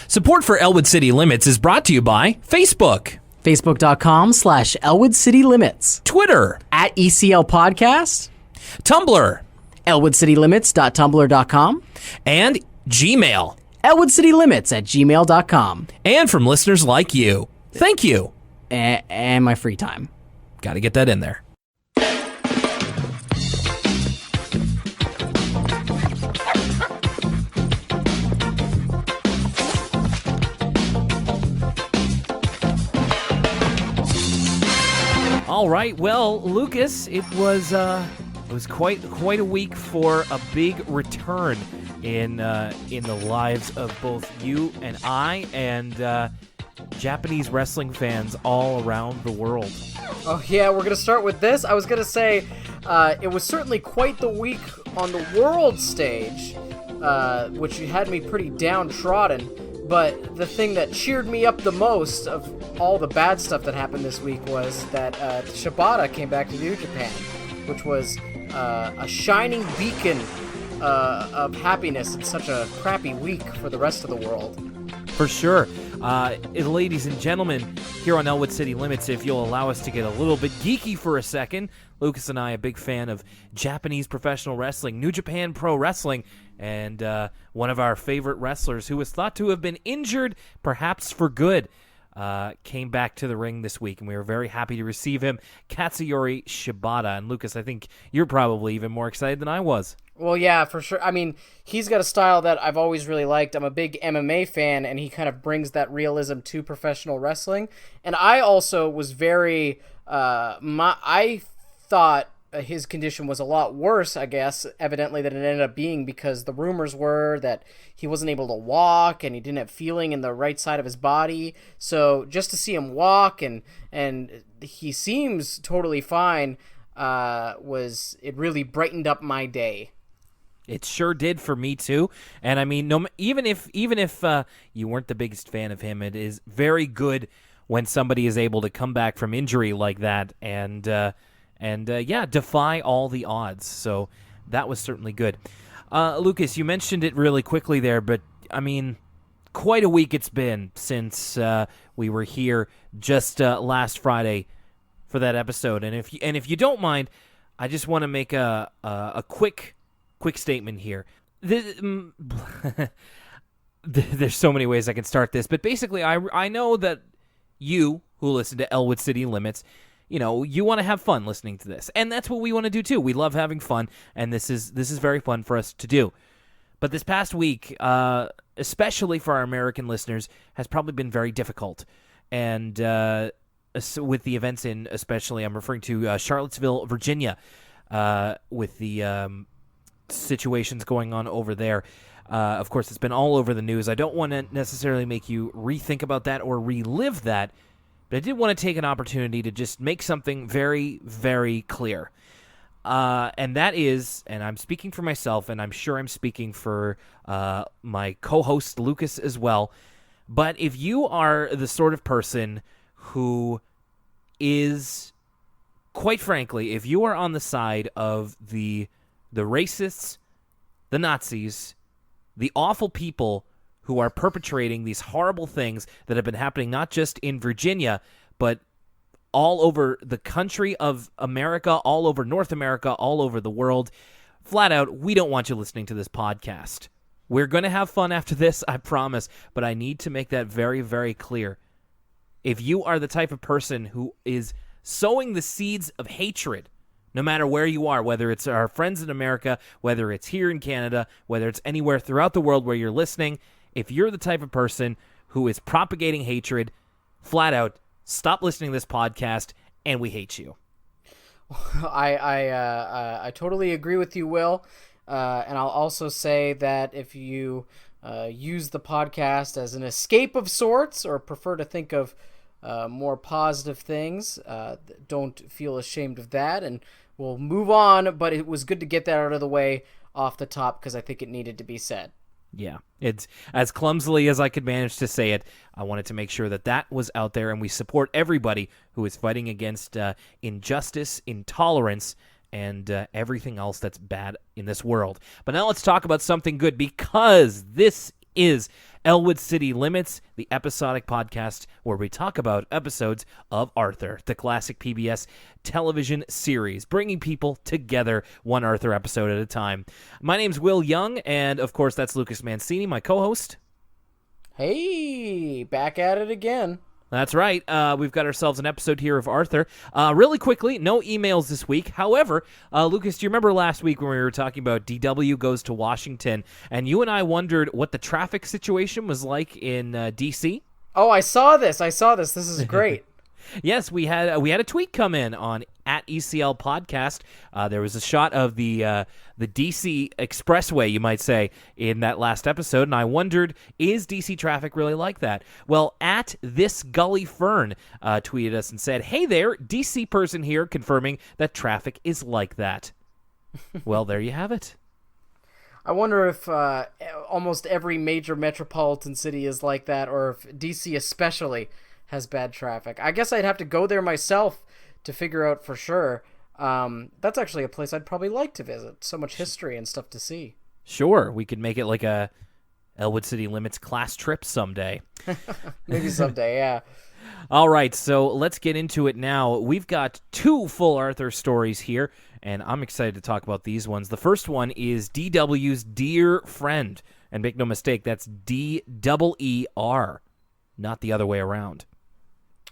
Support for Elwood City Limits is brought to you by Facebook, Facebook.com/Elwood City Limits, Twitter, @ECL Podcast, Tumblr, ElwoodCityLimits.tumblr.com, and Gmail. ElwoodCityLimits@gmail.com. And from listeners like you. Thank you. And my free time. Got to get that in there. All right, well, Lucas, it was quite a week for a big return in the lives of both you and I and Japanese wrestling fans all around the world. Oh yeah, we're gonna start with this. I was gonna say it was certainly quite the week on the world stage, which had me pretty downtrodden. But the thing that cheered me up the most of all the bad stuff that happened this week was that Shibata came back to New Japan, which was a shining beacon of happiness in such a crappy week for the rest of the world. For sure. Ladies and gentlemen, here on Elwood City Limits, if you'll allow us to get a little bit geeky for a second, Lucas and I, a big fan of Japanese professional wrestling, New Japan Pro Wrestling, and one of our favorite wrestlers who was thought to have been injured, perhaps for good, came back to the ring this week, and we were very happy to receive him, Katsuyori Shibata. And Lucas, I think you're probably even more excited than I was. Well, yeah, for sure. I mean, he's got a style that I've always really liked. I'm a big MMA fan, and he kind of brings that realism to professional wrestling. And I also was very, I thought his condition was a lot worse, I guess, evidently, than it ended up being, because the rumors were that he wasn't able to walk and he didn't have feeling in the right side of his body. So just to see him walk and he seems totally fine, it really brightened up my day. It sure did for me too, and I mean, even if you weren't the biggest fan of him, it is very good when somebody is able to come back from injury like that and defy all the odds. So that was certainly good. Lucas, you mentioned it really quickly there, but I mean, quite a week it's been since we were here just last Friday for that episode, and if you don't mind, I just want to make a quick statement here. There's so many ways I can start this, but basically, I know that you who listen to Elwood City Limits, you want to have fun listening to this, and that's what we want to do too. We love having fun, and this is very fun for us to do. But this past week, especially for our American listeners, has probably been very difficult, and with the events especially, I'm referring to Charlottesville, Virginia, with the situations going on over there. Of course, it's been all over the news. I don't want to necessarily make you rethink about that or relive that, but I did want to take an opportunity to just make something very, very clear. And that is, and I'm speaking for myself, and I'm sure I'm speaking for my co-host Lucas as well, but if you are the sort of person who is, quite frankly, if you are on the side of the racists, the Nazis, the awful people who are perpetrating these horrible things that have been happening not just in Virginia, but all over the country of America, all over North America, all over the world, flat out, we don't want you listening to this podcast. We're going to have fun after this, I promise, but I need to make that very, very clear. If you are the type of person who is sowing the seeds of hatred, no matter where you are, whether it's our friends in America, whether it's here in Canada, whether it's anywhere throughout the world where you're listening, if you're the type of person who is propagating hatred, flat out, stop listening to this podcast, and we hate you. I totally agree with you, Will. And I'll also say that if you use the podcast as an escape of sorts, or prefer to think of more positive things, don't feel ashamed of that, and we'll move on. But it was good to get that out of the way off the top, because I think it needed to be said. Yeah, it's as clumsily as I could manage to say it. I wanted to make sure that was out there, and we support everybody who is fighting against injustice, intolerance, and everything else that's bad in this world. But now let's talk about something good, because this is Elwood City Limits, the episodic podcast where we talk about episodes of Arthur, the classic PBS television series, bringing people together one Arthur episode at a time. My name's Will Young, and of course that's Lucas Mancini, my co-host. Hey, back at it again. That's right. We've got ourselves an episode here of Arthur. Really quickly, no emails this week. However, Lucas, do you remember last week when we were talking about DW Goes to Washington, and you and I wondered what the traffic situation was like in D.C.? Oh, I saw this. This is great. Yes, we had a tweet come in on @ECL Podcast. There was a shot of the DC Expressway, you might say, in that last episode, and I wondered, is DC traffic really like that? Well, @ThisGullyFern tweeted us and said, "Hey there, DC person here confirming that traffic is like that." Well, there you have it. I wonder if almost every major metropolitan city is like that, or if DC especially has bad traffic. I guess I'd have to go there myself to figure out for sure. That's actually a place I'd probably like to visit. So much history and stuff to see. Sure, we could make it like a Elwood City Limits class trip someday. Maybe someday, yeah. All right, so let's get into it now. We've got 2 full Arthur stories here, and I'm excited to talk about these ones. The first one is DW's Dear Friend, and make no mistake, that's D-E-E-R, not the other way around.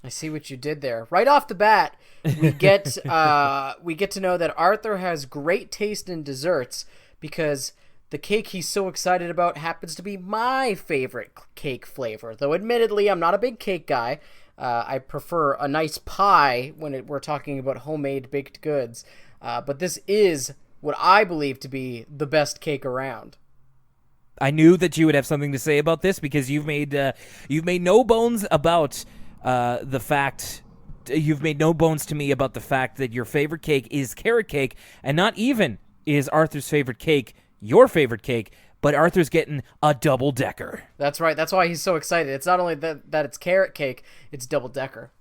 I see what you did there. Right off the bat, we get to know that Arthur has great taste in desserts because the cake he's so excited about happens to be my favorite cake flavor. Though admittedly, I'm not a big cake guy. I prefer a nice pie when we're talking about homemade baked goods. But this is what I believe to be the best cake around. I knew that you would have something to say about this because you've made no bones about the fact. You've made no bones to me about the fact that your favorite cake is carrot cake, and not even is Arthur's favorite cake your favorite cake, but Arthur's getting a double-decker. That's right. That's why he's so excited. It's not only that it's carrot cake, it's double-decker.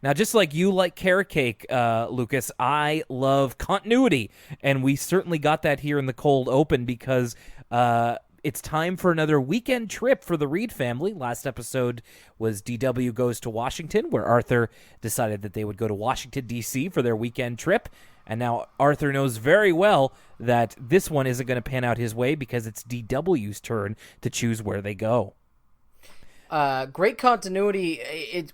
Now, just like you like carrot cake, Lucas, I love continuity, and we certainly got that here in the cold open because it's time for another weekend trip for the Reed family. Last episode was DW Goes to Washington, where Arthur decided that they would go to Washington, D.C. for their weekend trip. And now Arthur knows very well that this one isn't going to pan out his way because it's DW's turn to choose where they go. Great continuity.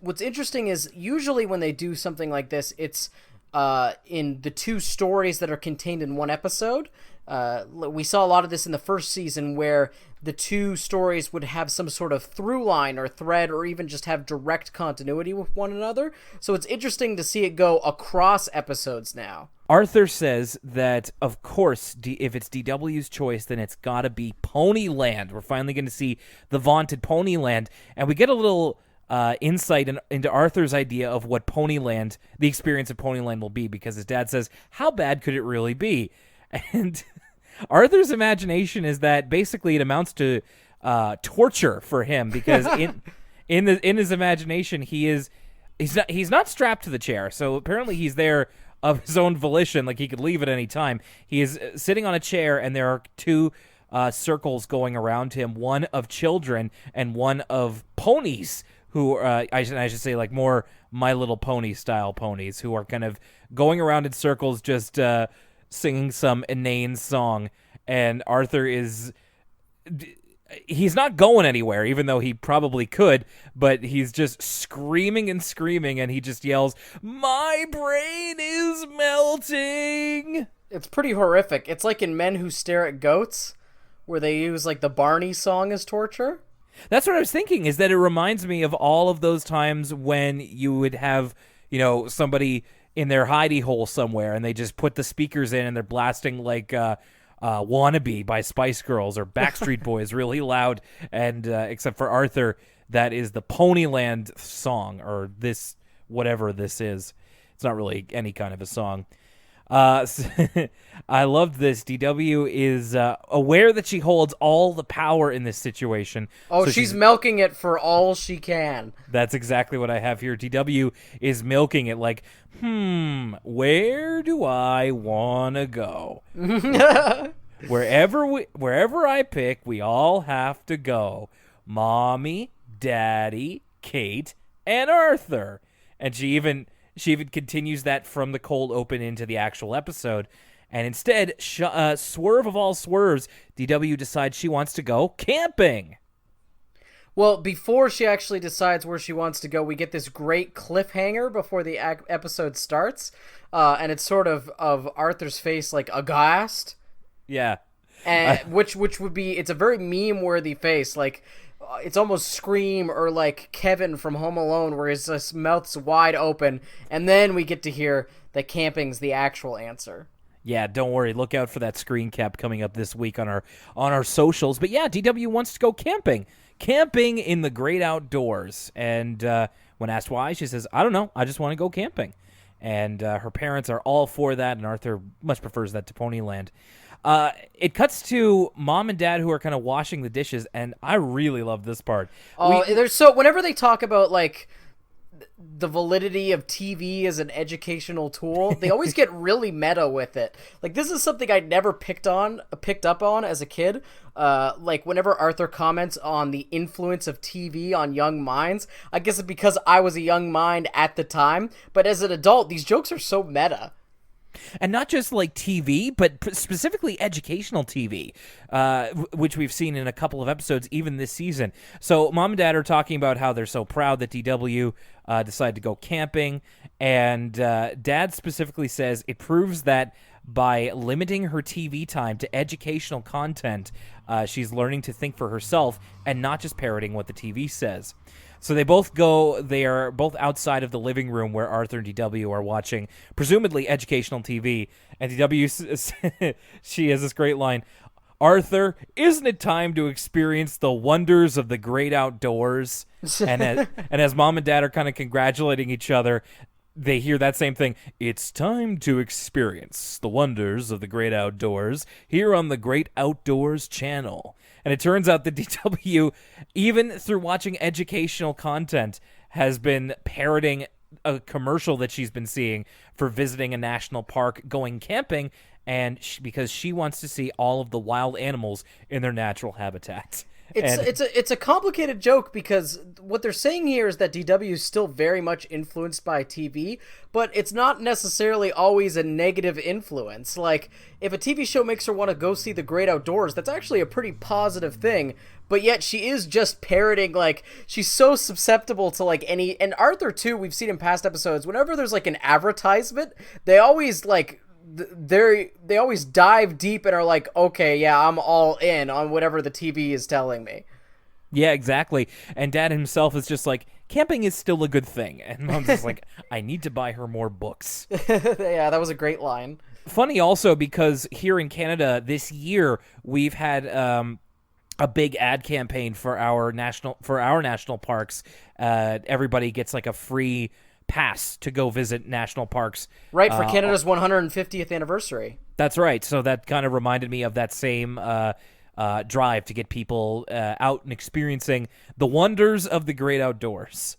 What's interesting is usually when they do something like this, it's in the 2 stories that are contained in one episode. We saw a lot of this in the first season where the 2 stories would have some sort of through line or thread or even just have direct continuity with one another. So it's interesting to see it go across episodes now. Arthur says that, of course, if it's DW's choice, then it's got to be Ponyland. We're finally going to see the vaunted Ponyland. And we get a little insight into Arthur's idea of what Ponyland, the experience of Ponyland will be, because his dad says, how bad could it really be? And Arthur's imagination is that basically it amounts to torture for him, because in his imagination he's not strapped to the chair, so apparently he's there of his own volition, like he could leave at any time. He is sitting on a chair, and there are 2 circles going around him, one of children and one of ponies who I should say like more My Little Pony style ponies, who are kind of going around in circles just singing some inane song. And Arthur he's not going anywhere, even though he probably could, but he's just screaming and screaming, and he just yells, "My brain is melting!" It's pretty horrific. It's like in Men Who Stare at Goats, where they use like the Barney song as torture. That's what I was thinking, is that it reminds me of all of those times when you would have, somebody in their hidey hole somewhere, and they just put the speakers in, and they're blasting like Wannabe by Spice Girls or Backstreet Boys really loud, and except for Arthur, that is the Ponyland song, or this, whatever this is. It's not really any kind of a song. I love this. DW is aware that she holds all the power in this situation. Oh, so she's milking it for all she can. That's exactly what I have here. DW is milking it like, where do I want to go? Wherever I pick, we all have to go. Mommy, Daddy, Kate, and Arthur. And she even continues that from the cold open into the actual episode. And instead, swerve of all swerves, DW decides she wants to go camping. Well, before she actually decides where she wants to go, we get this great cliffhanger before the episode starts. And it's sort of Arthur's face, like, aghast. Yeah. And which would be, it's a very meme-worthy face. Like, it's almost Scream or, like, Kevin from Home Alone, where his mouth's wide open. And then we get to hear that camping's the actual answer. Yeah, don't worry. Look out for that screen cap coming up this week on our socials. But yeah, DW wants to go camping. Camping in the great outdoors. And when asked why, she says, I don't know. I just want to go camping. And her parents are all for that, and Arthur much prefers that to Ponyland. It cuts to Mom and Dad who are kind of washing the dishes, and I really love this part. Whenever they talk about, like, the validity of TV as an educational tool, they always get really meta with it. Like, this is something I never picked up on as a kid. Like, whenever Arthur comments on the influence of TV on young minds, I guess it's because I was a young mind at the time, but as an adult, these jokes are so meta. And not just like TV, but specifically educational TV, which we've seen in a couple of episodes even this season. So Mom and Dad are talking about how they're so proud that DW decided to go camping. And Dad specifically says it proves that by limiting her TV time to educational content, she's learning to think for herself and not just parroting what the TV says. So they are both outside of the living room where Arthur and DW are watching, presumably educational TV. And DW, she has this great line, Arthur, isn't it time to experience the wonders of the great outdoors? And as Mom and Dad are kind of congratulating each other, they hear that same thing. It's time to experience the wonders of the great outdoors here on the Great Outdoors channel. And it turns out that DW, even through watching educational content, has been parroting a commercial that she's been seeing for visiting a national park, going camping, and because she wants to see all of the wild animals in their natural habitat. It's a complicated joke because what they're saying here is that DW is still very much influenced by TV, but it's not necessarily always a negative influence. Like, if a TV show makes her want to go see the great outdoors, that's actually a pretty positive thing, but yet she is just parroting, like, she's so susceptible to, like, any... And Arthur, too, we've seen in past episodes, whenever there's, like, an advertisement, they always, like... They always dive deep and are like, okay, yeah, I'm all in on whatever the TV is telling me. Yeah, exactly. And Dad himself is just like, camping is still a good thing. And Mom's just like, I need to buy her more books. Yeah, that was a great line. Funny also because here in Canada this year, we've had a big ad campaign for our national parks. Everybody gets like a free pass to go visit national parks. Right, for Canada's 150th anniversary. That's right. So that kind of reminded me of that same drive to get people out and experiencing the wonders of the great outdoors.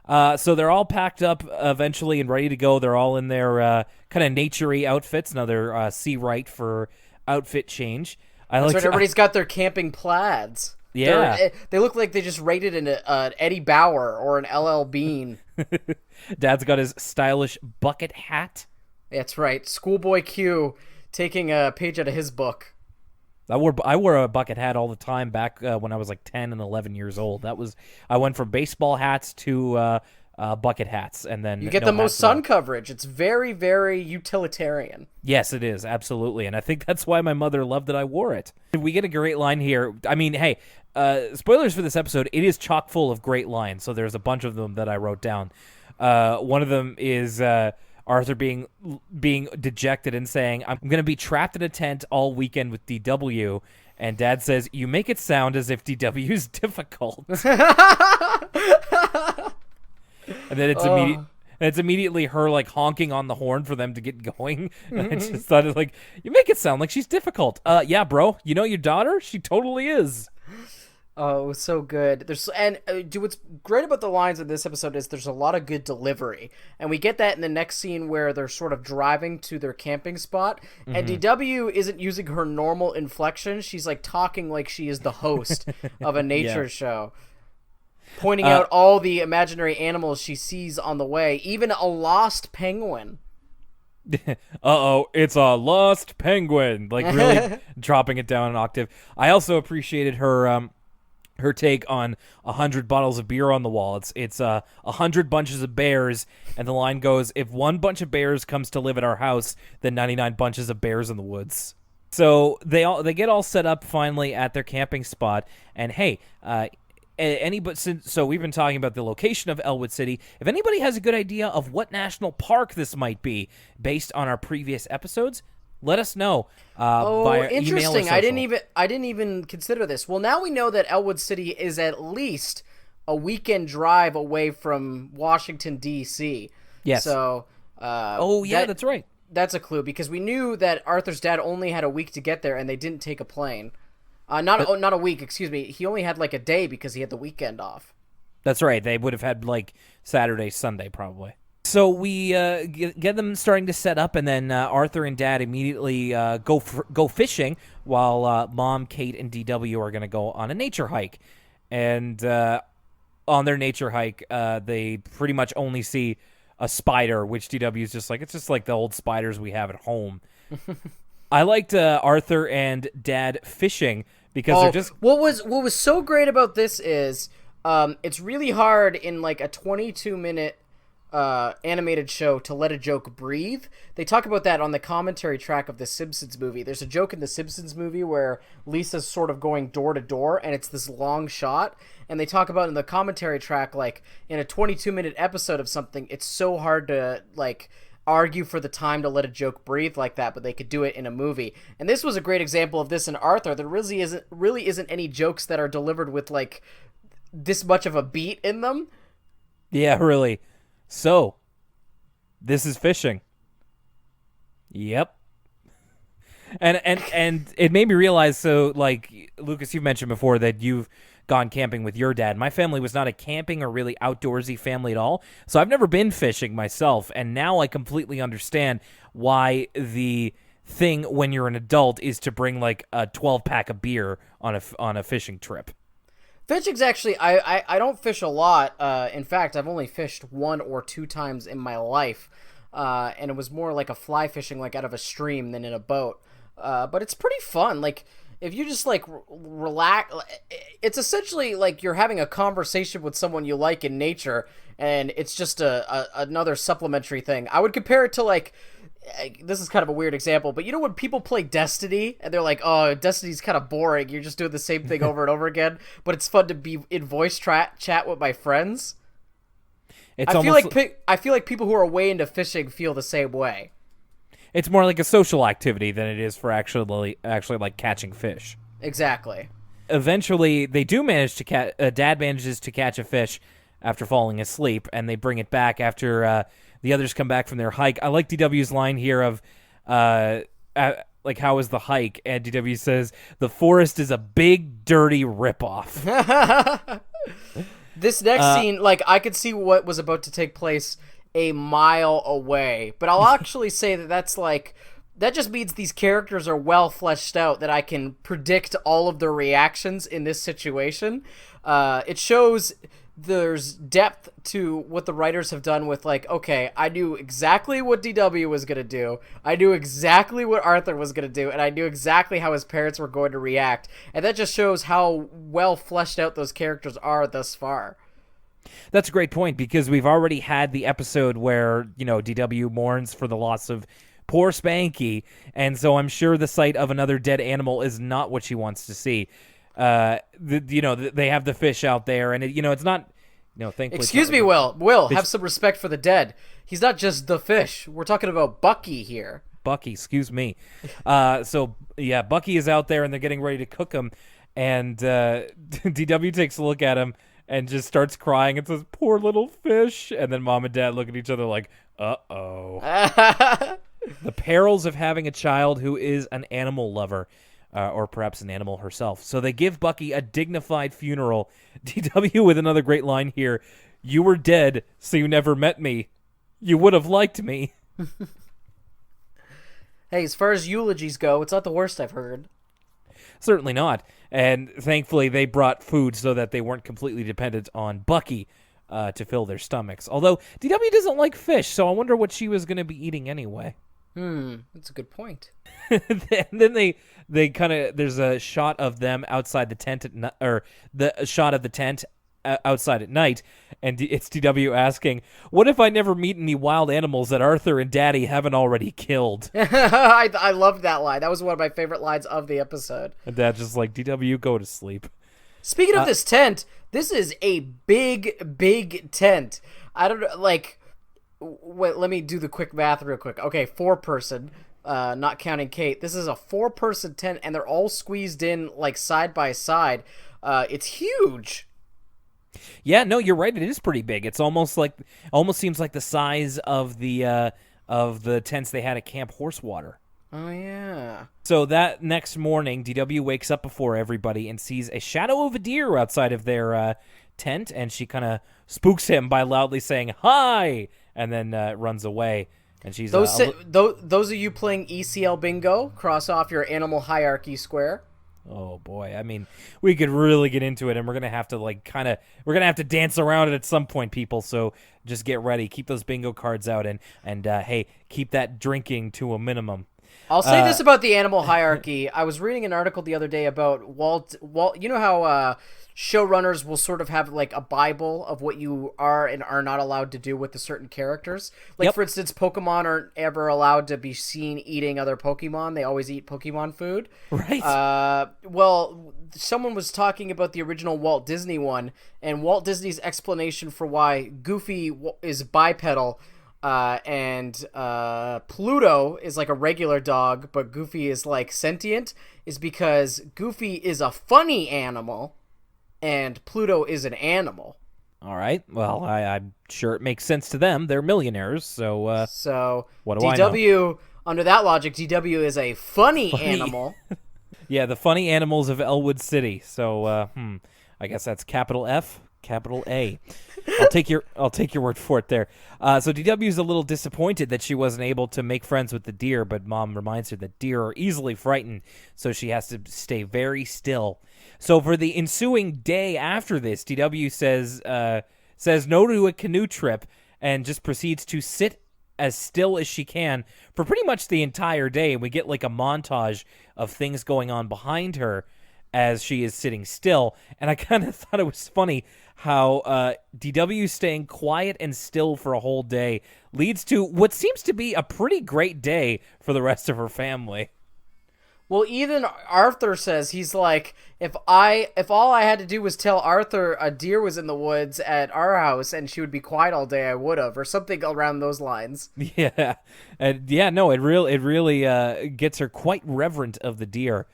So they're all packed up eventually and ready to go. They're all in their kind of nature-y outfits. Another C-right for outfit change. That's right. Everybody's got their camping plaids. Yeah. They look like they just rated an Eddie Bauer or an LL Bean. Dad's got his stylish bucket hat. That's right. Schoolboy Q taking a page out of his book. I wore a bucket hat all the time back when I was like 10 and 11 years old. I went from baseball hats to bucket hats, and then you get the most sun coverage. It's very, very utilitarian. Yes, it is, absolutely, and I think that's why my mother loved that I wore it. We get a great line here. I mean, hey, spoilers for this episode. It is chock full of great lines, so there's a bunch of them that I wrote down. One of them is Arthur being dejected and saying, "I'm going to be trapped in a tent all weekend with DW." And Dad says, "You make it sound as if DW is difficult." And then it's immediately her like honking on the horn for them to get going. And I just thought, like, you make it sound like she's difficult. Yeah, bro. You know your daughter? She totally is. Oh, it was so good. Dude, what's great about the lines in this episode is there's a lot of good delivery, and we get that in the next scene where they're sort of driving to their camping spot, and DW isn't using her normal inflection. She's like talking like she is the host of a nature show, pointing out all the imaginary animals she sees on the way, even a lost penguin. Uh-oh, it's a lost penguin. Like, really dropping it down an octave. I also appreciated her take on 100 bottles of beer on the wall. It's 100 bunches of bears, and the line goes, if one bunch of bears comes to live at our house, then 99 bunches of bears in the woods. So they get all set up finally at their camping spot, and hey, so we've been talking about the location of Elwood City. If anybody has a good idea of what national park this might be based on our previous episodes, let us know. Via interesting. Email or social. I didn't even consider this. Well, now we know that Elwood City is at least a weekend drive away from Washington D.C. Yes. So. That's right. That's a clue because we knew that Arthur's dad only had a week to get there, and they didn't take a plane. Not a week. Excuse me. He only had like a day because he had the weekend off. That's right. They would have had like Saturday, Sunday, probably. So we get them starting to set up, and then Arthur and Dad immediately go fishing, while Mom, Kate, and DW are going to go on a nature hike. And on their nature hike, they pretty much only see a spider, which DW is just like, it's just like the old spiders we have at home. I liked Arthur and Dad fishing because they're just... What was so great about this is it's really hard in like a 22-minute animated show to let a joke breathe. They talk about that on the commentary track of the Simpsons movie. There's a joke in the Simpsons movie where Lisa's sort of going door to door, and it's this long shot, and they talk about in the commentary track, like in a 22-minute episode of something, it's so hard to like argue for the time to let a joke breathe like that, but they could do it in a movie. And this was a great example of this in Arthur. There really isn't any jokes that are delivered with like this much of a beat in them. Yeah, really. So, this is fishing. Yep. And it made me realize, so, like, Lucas, you've mentioned before that you've gone camping with your dad. My family was not a camping or really outdoorsy family at all, so I've never been fishing myself, and now I completely understand why the thing when you're an adult is to bring, like, a 12-pack of beer on a fishing trip. Fishing's actually, I don't fish a lot. In fact, I've only fished 1 or 2 times in my life. And it was more like a fly fishing, like out of a stream than in a boat. But it's pretty fun. Like, if you just like relax, it's essentially like you're having a conversation with someone you like in nature, and it's just another supplementary thing. I would compare it to like, this is kind of a weird example, but you know when people play Destiny and they're like, oh, Destiny's kind of boring, you're just doing the same thing over and over again, but it's fun to be in voice chat with my friends. I feel like people who are way into fishing feel the same way. It's more like a social activity than it is for actually like catching fish. Exactly. Eventually, they do manage to Dad manages to catch a fish after falling asleep, and they bring it back after the others come back from their hike. I like DW's line here of, like, how was the hike? And DW says, the forest is a big, dirty ripoff. This next scene, like, I could see what was about to take place a mile away. But I'll actually say that just means these characters are well fleshed out, that I can predict all of their reactions in this situation. It shows there's depth to what the writers have done with, like, okay, I knew exactly what DW was going to do. I knew exactly what Arthur was going to do, and I knew exactly how his parents were going to react. And that just shows how well fleshed out those characters are thus far. That's a great point, because we've already had the episode where, you know, DW mourns for the loss of poor Spanky, and so I'm sure the sight of another dead animal is not what she wants to see. They have the fish out there, and it's not, thankfully. Excuse me, Will, have some respect for the dead. He's not just the fish. We're talking about Bucky here. Bucky, excuse me. Bucky is out there, and they're getting ready to cook him, and DW takes a look at him and just starts crying and says, "Poor little fish," and then Mom and Dad look at each other like, "Uh-oh." The perils of having a child who is an animal lover. or perhaps an animal herself. So they give Bucky a dignified funeral. DW with another great line here. You were dead, so you never met me. You would have liked me. Hey, as far as eulogies go, it's not the worst I've heard. Certainly not. And thankfully, they brought food so that they weren't completely dependent on Bucky to fill their stomachs. Although, DW doesn't like fish, so I wonder what she was going to be eating anyway. That's a good point. And then they kind of, there's a shot of them outside the tent, a shot of the tent outside at night, and it's DW asking, what if I never meet any wild animals that Arthur and Daddy haven't already killed? I loved that line. That was one of my favorite lines of the episode. And Dad's just like, DW, go to sleep. Speaking of this tent, this is a big tent. I don't know, like, wait, let me do the quick math real quick. Okay, 4-person, not counting Kate. This is a 4-person tent, and they're all squeezed in, like, side by side. It's huge. Yeah, no, you're right. It is pretty big. It's almost seems like the size of the tents they had at Camp Horsewater. Oh, yeah. So that next morning, DW wakes up before everybody and sees a shadow of a deer outside of their tent, and she kind of spooks him by loudly saying, hi, and then runs away. And she's those of you playing ECL bingo, cross off your animal hierarchy square. Oh boy, I mean, we could really get into it, and we're gonna have to we're gonna have to dance around it at some point, people. So just get ready, keep those bingo cards out, and hey, keep that drinking to a minimum. I'll say this about the animal hierarchy. I was reading an article the other day about Walt. You know how showrunners will sort of have like a Bible of what you are and are not allowed to do with the certain characters. Like, Yep. for instance, Pokemon aren't ever allowed to be seen eating other Pokemon. They always eat Pokemon food. Right. Well, someone was talking about the original Walt Disney one, and Walt Disney's explanation for why Goofy is bipedal and Pluto is like a regular dog, but Goofy is like sentient, is because Goofy is a funny animal and Pluto is an animal. All right. Well, I'm sure it makes sense to them. They're millionaires, so So what do I know? DW, under that logic, DW is a funny animal. Yeah, the funny animals of Elwood City. So, I guess that's capital F, capital A. I'll take your word for it there. So DW's a little disappointed that she wasn't able to make friends with the deer, but Mom reminds her that deer are easily frightened, so she has to stay very still. So for the ensuing day after this, DW says no to a canoe trip and just proceeds to sit as still as she can for pretty much the entire day. And we get like a montage of things going on behind her as she is sitting still. And I kind of thought it was funny how DW staying quiet and still for a whole day leads to what seems to be a pretty great day for the rest of her family. Well, even Arthur says, he's like, if all I had to do was tell Arthur a deer was in the woods at our house and she would be quiet all day, I would have, or something around those lines. Yeah, and yeah, no, it really gets her quite reverent of the deer.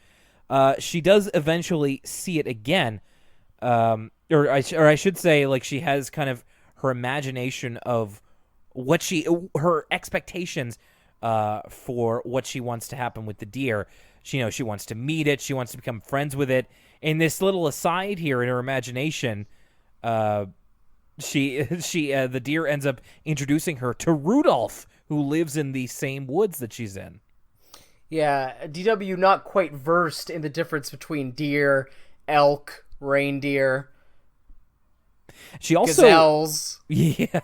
She does eventually see it again, or I should say, like, she has kind of her imagination of what her expectations for what she wants to happen with the deer. She wants to meet it. She wants to become friends with it. In this little aside here in her imagination, the deer ends up introducing her to Rudolph, who lives in the same woods that she's in. Yeah, DW not quite versed in the difference between deer, elk, reindeer, She also gazelles. Yeah.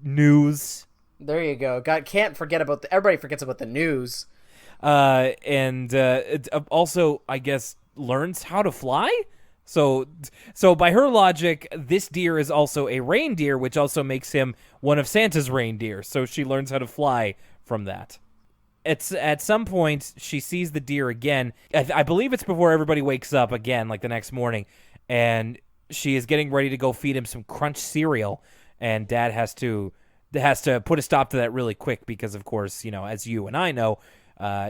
News. There you go. Can't forget about everybody forgets about the news. And it also, I guess, learns how to fly. So by her logic, this deer is also a reindeer, which also makes him one of Santa's reindeer. So she learns how to fly from that. It's at some point she sees the deer again. I believe it's before everybody wakes up again, like the next morning, and she is getting ready to go feed him some Crunch cereal, and Dad has to put a stop to that really quick because, of course, as you and I know,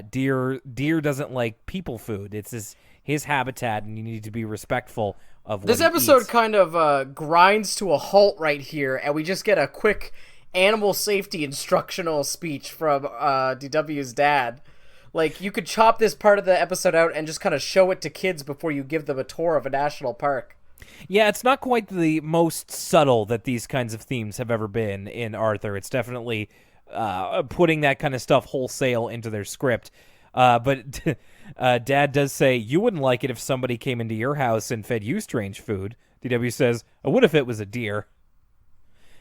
deer doesn't like people food. It's his habitat, and you need to be respectful of what This he episode eats. kind of grinds to a halt right here, and we just get a quick animal safety instructional speech from DW's dad. Like, you could chop this part of the episode out and just kind of show it to kids before you give them a tour of a national park. Yeah, it's not quite the most subtle that these kinds of themes have ever been in Arthur. It's definitely putting that kind of stuff wholesale into their script. But Dad does say, you wouldn't like it if somebody came into your house and fed you strange food. DW says, I would if it was a deer.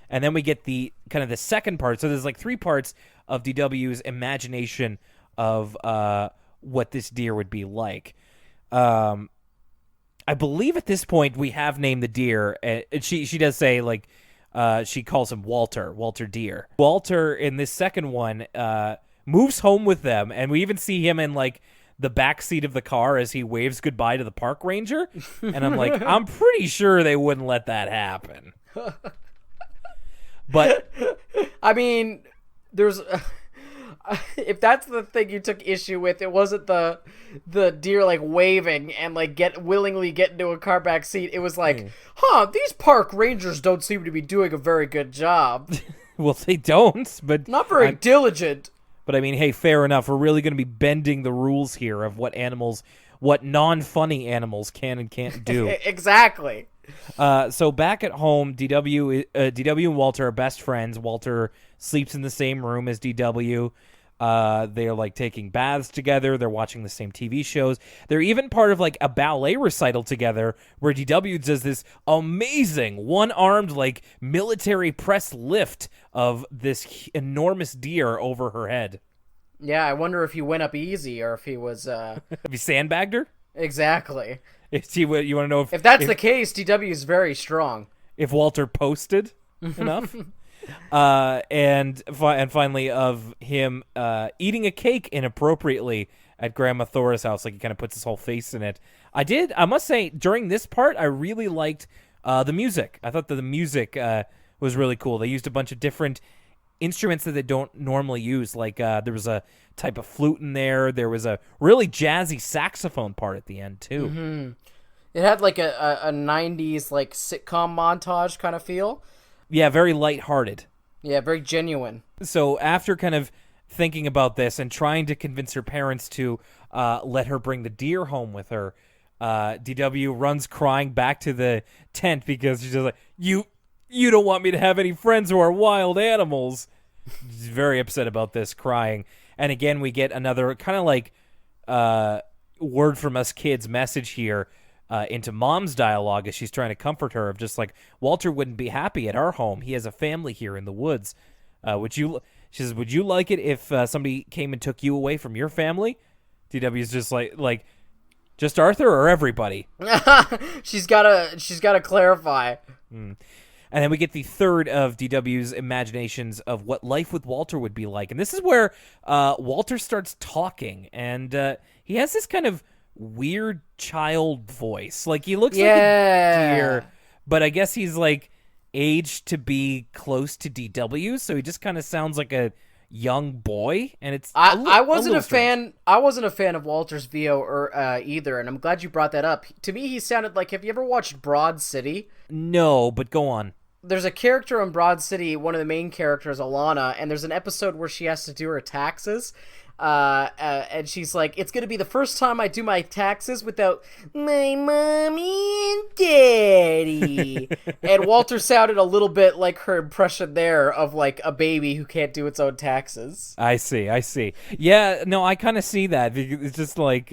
And then we get the kind of the second part. So there's like 3 parts of DW's imagination of what this deer would be like. I believe at this point we have named the deer. And she does say, like, she calls him Walter Deer. Walter, in this second one, moves home with them, and we even see him in, like, the back seat of the car as he waves goodbye to the park ranger. And I'm like, I'm pretty sure they wouldn't let that happen. But I mean, there's if that's the thing you took issue with, it wasn't the deer like waving and like willingly get into a car back seat. It was like, these park rangers don't seem to be doing a very good job. Well, they don't, but not very diligent. But I mean, hey, fair enough. We're really going to be bending the rules here of what non-funny animals can and can't do. Exactly. So back at home, DW and Walter are best friends. Walter sleeps in the same room as DW. They're like taking baths together. They're watching the same TV shows. They're even part of like a ballet recital together where DW does this amazing one-armed like military press lift of this enormous deer over her head. Yeah, I wonder if he went up easy or if he was Have you sandbagged her? Exactly. You want to know if that's the case, DW is very strong. If Walter posted enough. And finally of him eating a cake inappropriately at Grandma Thora's house, like he kind of puts his whole face in it. I must say, during this part, I really liked the music. I thought that the music was really cool. They used a bunch of different instruments that they don't normally use. Like there was a type of flute in there. There was a really jazzy saxophone part at the end too. Mm-hmm. It had like a 90s like sitcom montage kind of feel. Yeah, very lighthearted. Yeah, very genuine. So after kind of thinking about this and trying to convince her parents to let her bring the deer home with her, DW runs crying back to the tent because she's just like, you don't want me to have any friends who are wild animals. She's very upset about this, crying. And again, we get another kind of like word from us kids message here into Mom's dialogue as she's trying to comfort her of just like, Walter wouldn't be happy at our home. He has a family here in the woods. She says, would you like it if somebody came and took you away from your family? DW's just like, just Arthur or everybody? She's gotta clarify. And then we get the third of DW's imaginations of what life with Walter would be like. And this is where Walter starts talking. And he has this kind of weird child voice. Like, he looks like a deer, but I guess he's, like, aged to be close to DW, so he just kind of sounds like a young boy. And it's I wasn't a fan of Walter's VO or either, and I'm glad you brought that up. To me, he sounded like, have you ever watched Broad City? No, but go on. There's a character in Broad City, one of the main characters, Alana, and there's an episode where she has to do her taxes, and she's like, it's gonna be the first time I do my taxes without my mommy and daddy. And Walter sounded a little bit like her impression there of like a baby who can't do its own taxes. I see. Yeah, no, I kind of see that. It's just like,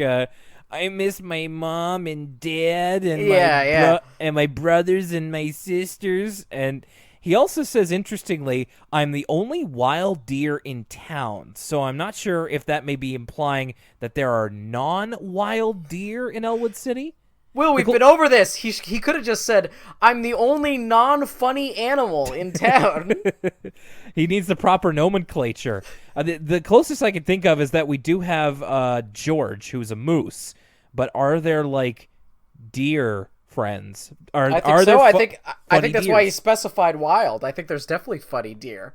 I miss my mom and dad and and my brothers and my sisters. And he also says, interestingly, I'm the only wild deer in town. So I'm not sure if that may be implying that there are non-wild deer in Elwood City. Will, we've been over this. He could have just said, I'm the only non-funny animal in town. He needs the proper nomenclature. The closest I can think of is that we do have George, who's a moose. But are there, like, deer friends? I think so. I think that's why he specified wild. I think there's definitely funny deer.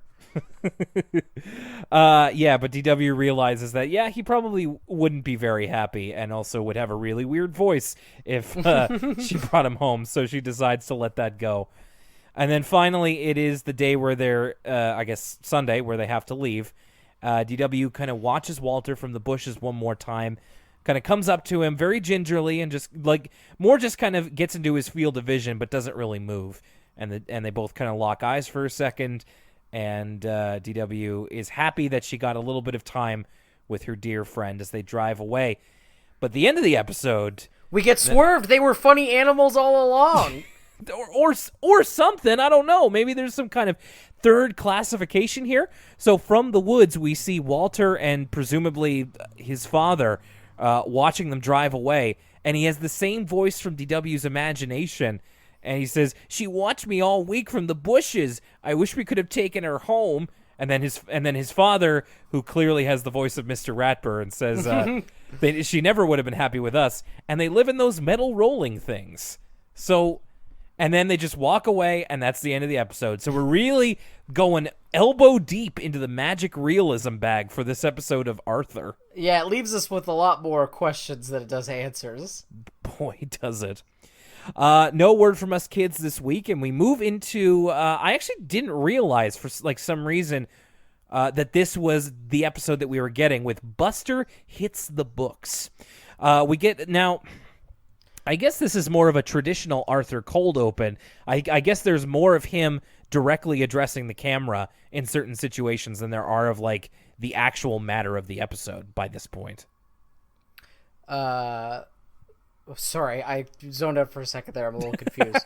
Yeah, but DW realizes that, he probably wouldn't be very happy and also would have a really weird voice if she brought him home, so she decides to let that go. And then finally, it is the day where they're, I guess Sunday, where they have to leave. DW kind of watches Walter from the bushes one more time, kind of comes up to him very gingerly and just just kind of gets into his field of vision, but doesn't really move. And they both kind of lock eyes for a second, and DW is happy that she got a little bit of time with her dear friend as they drive away. But the end of the episode, we get swerved. They were funny animals all along. or something. I don't know. Maybe there's some kind of third classification here. So from the woods, we see Walter and presumably his father watching them drive away, and he has the same voice from DW's imagination, and he says, "She watched me all week from the bushes. I wish we could have taken her home." And then his father, who clearly has the voice of Mr. Ratburn, says, "She never would have been happy with us." And they live in those metal rolling things. So, and then they just walk away, and that's the end of the episode. So we're really going elbow deep into the magic realism bag for this episode of Arthur. Yeah, it leaves us with a lot more questions than it does answers. Boy, does it. No word from us kids this week, and we move into I actually didn't realize for some reason that this was the episode that we were getting with Buster Hits the Books. We get now, I guess this is more of a traditional Arthur cold open. I guess there's more of him directly addressing the camera in certain situations than there are of the actual matter of the episode by this point. Sorry, I zoned out for a second there. I'm a little confused.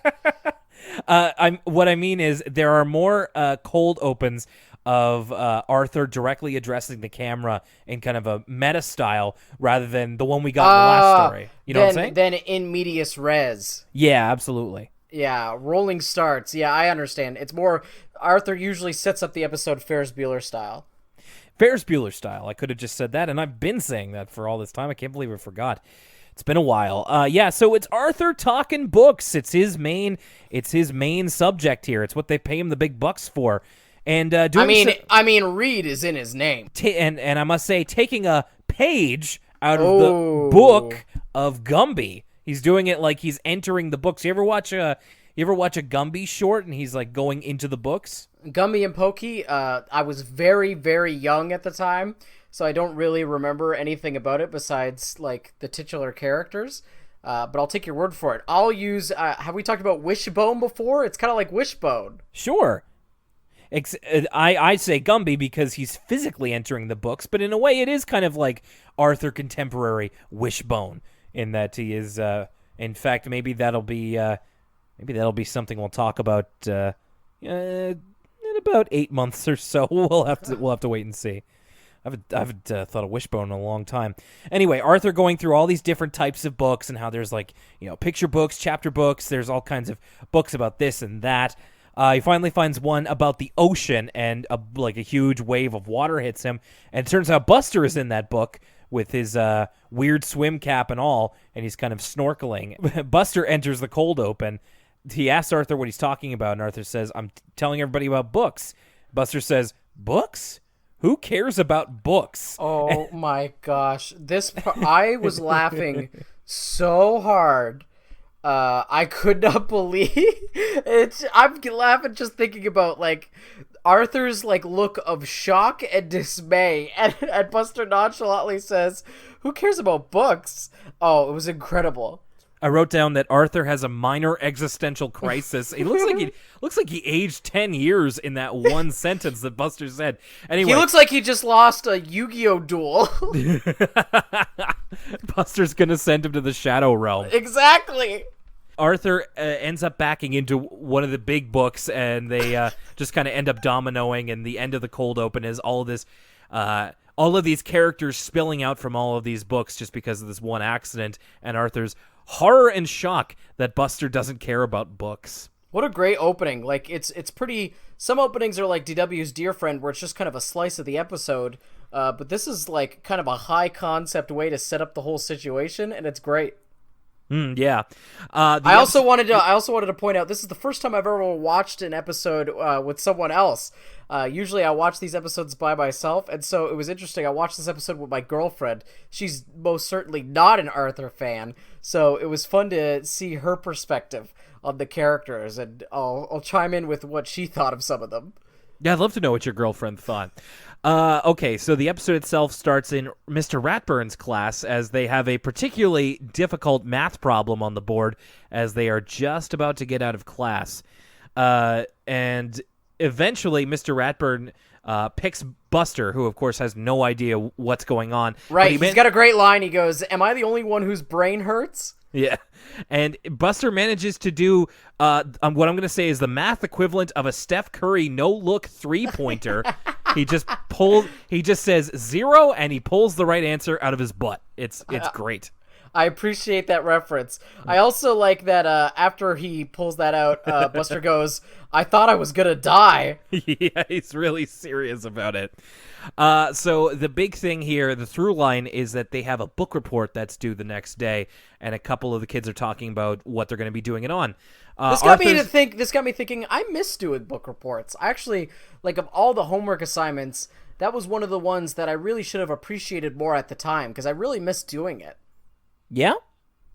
What I mean is there are more cold opens of Arthur directly addressing the camera in kind of a meta style rather than the one we got in the last story. You know what I'm saying? Then in medias res. Yeah, absolutely. Yeah, rolling starts. Yeah, I understand. It's more Arthur usually sets up the episode Ferris Bueller style. Ferris Bueller style. I could have just said that, and I've been saying that for all this time. I can't believe I forgot. It's been a while. So it's Arthur talking books. It's his main subject here. It's what they pay him the big bucks for. And read is in his name. And I must say, taking a page out of the book of Gumby. He's doing it like he's entering the books. You ever watch a Gumby short and he's like going into the books? Gumby and Pokey. I was very, very young at the time, so I don't really remember anything about it besides like the titular characters. But I'll take your word for it. I'll use. Have we talked about Wishbone before? It's kind of like Wishbone. Sure. I say Gumby because he's physically entering the books, but in a way it is kind of like Arthur contemporary Wishbone in that he is. In fact, maybe that'll be something we'll talk about in about 8 months or so. We'll have to wait and see. I haven't thought of Wishbone in a long time. Anyway, Arthur going through all these different types of books and how there's picture books, chapter books. There's all kinds of books about this and that. He finally finds one about the ocean, and a huge wave of water hits him. And it turns out Buster is in that book with his weird swim cap and all, and he's kind of snorkeling. Buster enters the cold open. He asks Arthur what he's talking about, and Arthur says, "I'm telling everybody about books." Buster says, "Books? Who cares about books?" Oh my gosh. I was laughing so hard. I could not believe it. I'm laughing just thinking about Arthur's look of shock and dismay, and Buster nonchalantly says, "Who cares about books?" Oh, it was incredible. I wrote down that Arthur has a minor existential crisis. He looks like he aged 10 years in that one sentence that Buster said. Anyway, he looks like he just lost a Yu-Gi-Oh duel. Buster's gonna send him to the Shadow Realm. Exactly. Arthur ends up backing into one of the big books, and they just kind of end up dominoing. And the end of the cold open is all of these characters spilling out from all of these books just because of this one accident, and Arthur's horror and shock that Buster doesn't care about books. What a great opening. It's pretty. Some openings are like DW's Dear Friend, where it's just kind of a slice of the episode, but this is kind of a high concept way to set up the whole situation, and it's great. Yeah. I also wanted to point out this is the first time I've ever watched an episode with someone else. Usually I watch these episodes by myself, and so it was interesting. I watched this episode with my girlfriend. She's most certainly not an Arthur fan, so it was fun to see her perspective on the characters, and I'll chime in with what she thought of some of them. Yeah, I'd love to know what your girlfriend thought. Okay, so the episode itself starts in Mr. Ratburn's class as they have a particularly difficult math problem on the board as they are just about to get out of class. And eventually, Mr. Ratburn picks Buster, who, of course, has no idea what's going on. Right, he's got a great line. He goes, "Am I the only one whose brain hurts?" Yeah, and Buster manages to do what I'm going to say is the math equivalent of a Steph Curry no-look three-pointer. He just says 0, and he pulls the right answer out of his butt. It's great. I appreciate that reference. I also like that after he pulls that out, Buster goes, "I thought I was gonna die." Yeah, he's really serious about it. So the big thing here, the through line, is that they have a book report that's due the next day, and a couple of the kids are talking about what they're going to be doing it on. This got me thinking. I miss doing book reports. I actually, like, of all the homework assignments, that was one of the ones that I really should have appreciated more at the time because I really missed doing it. Yeah?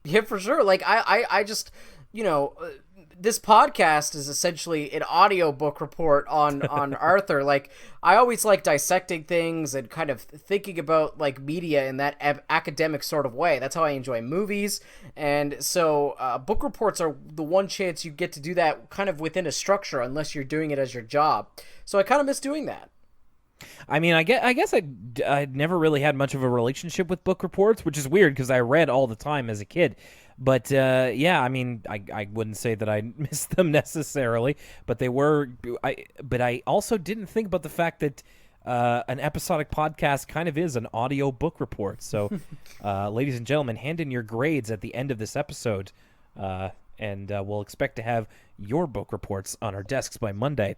Yeah, for sure. Like, I just, this podcast is essentially an audio book report on Arthur. Like, I always like dissecting things and kind of thinking about, like, media in that academic sort of way. That's how I enjoy movies. And so book reports are the one chance you get to do that kind of within a structure unless you're doing it as your job. So I kind of miss doing that. I mean, I guess I never really had much of a relationship with book reports, which is weird because I read all the time as a kid. But, yeah, I mean, I wouldn't say that I missed them necessarily, but they were. But I also didn't think about the fact that an episodic podcast kind of is an audio book report. So, ladies and gentlemen, hand in your grades at the end of this episode, and we'll expect to have your book reports on our desks by Monday.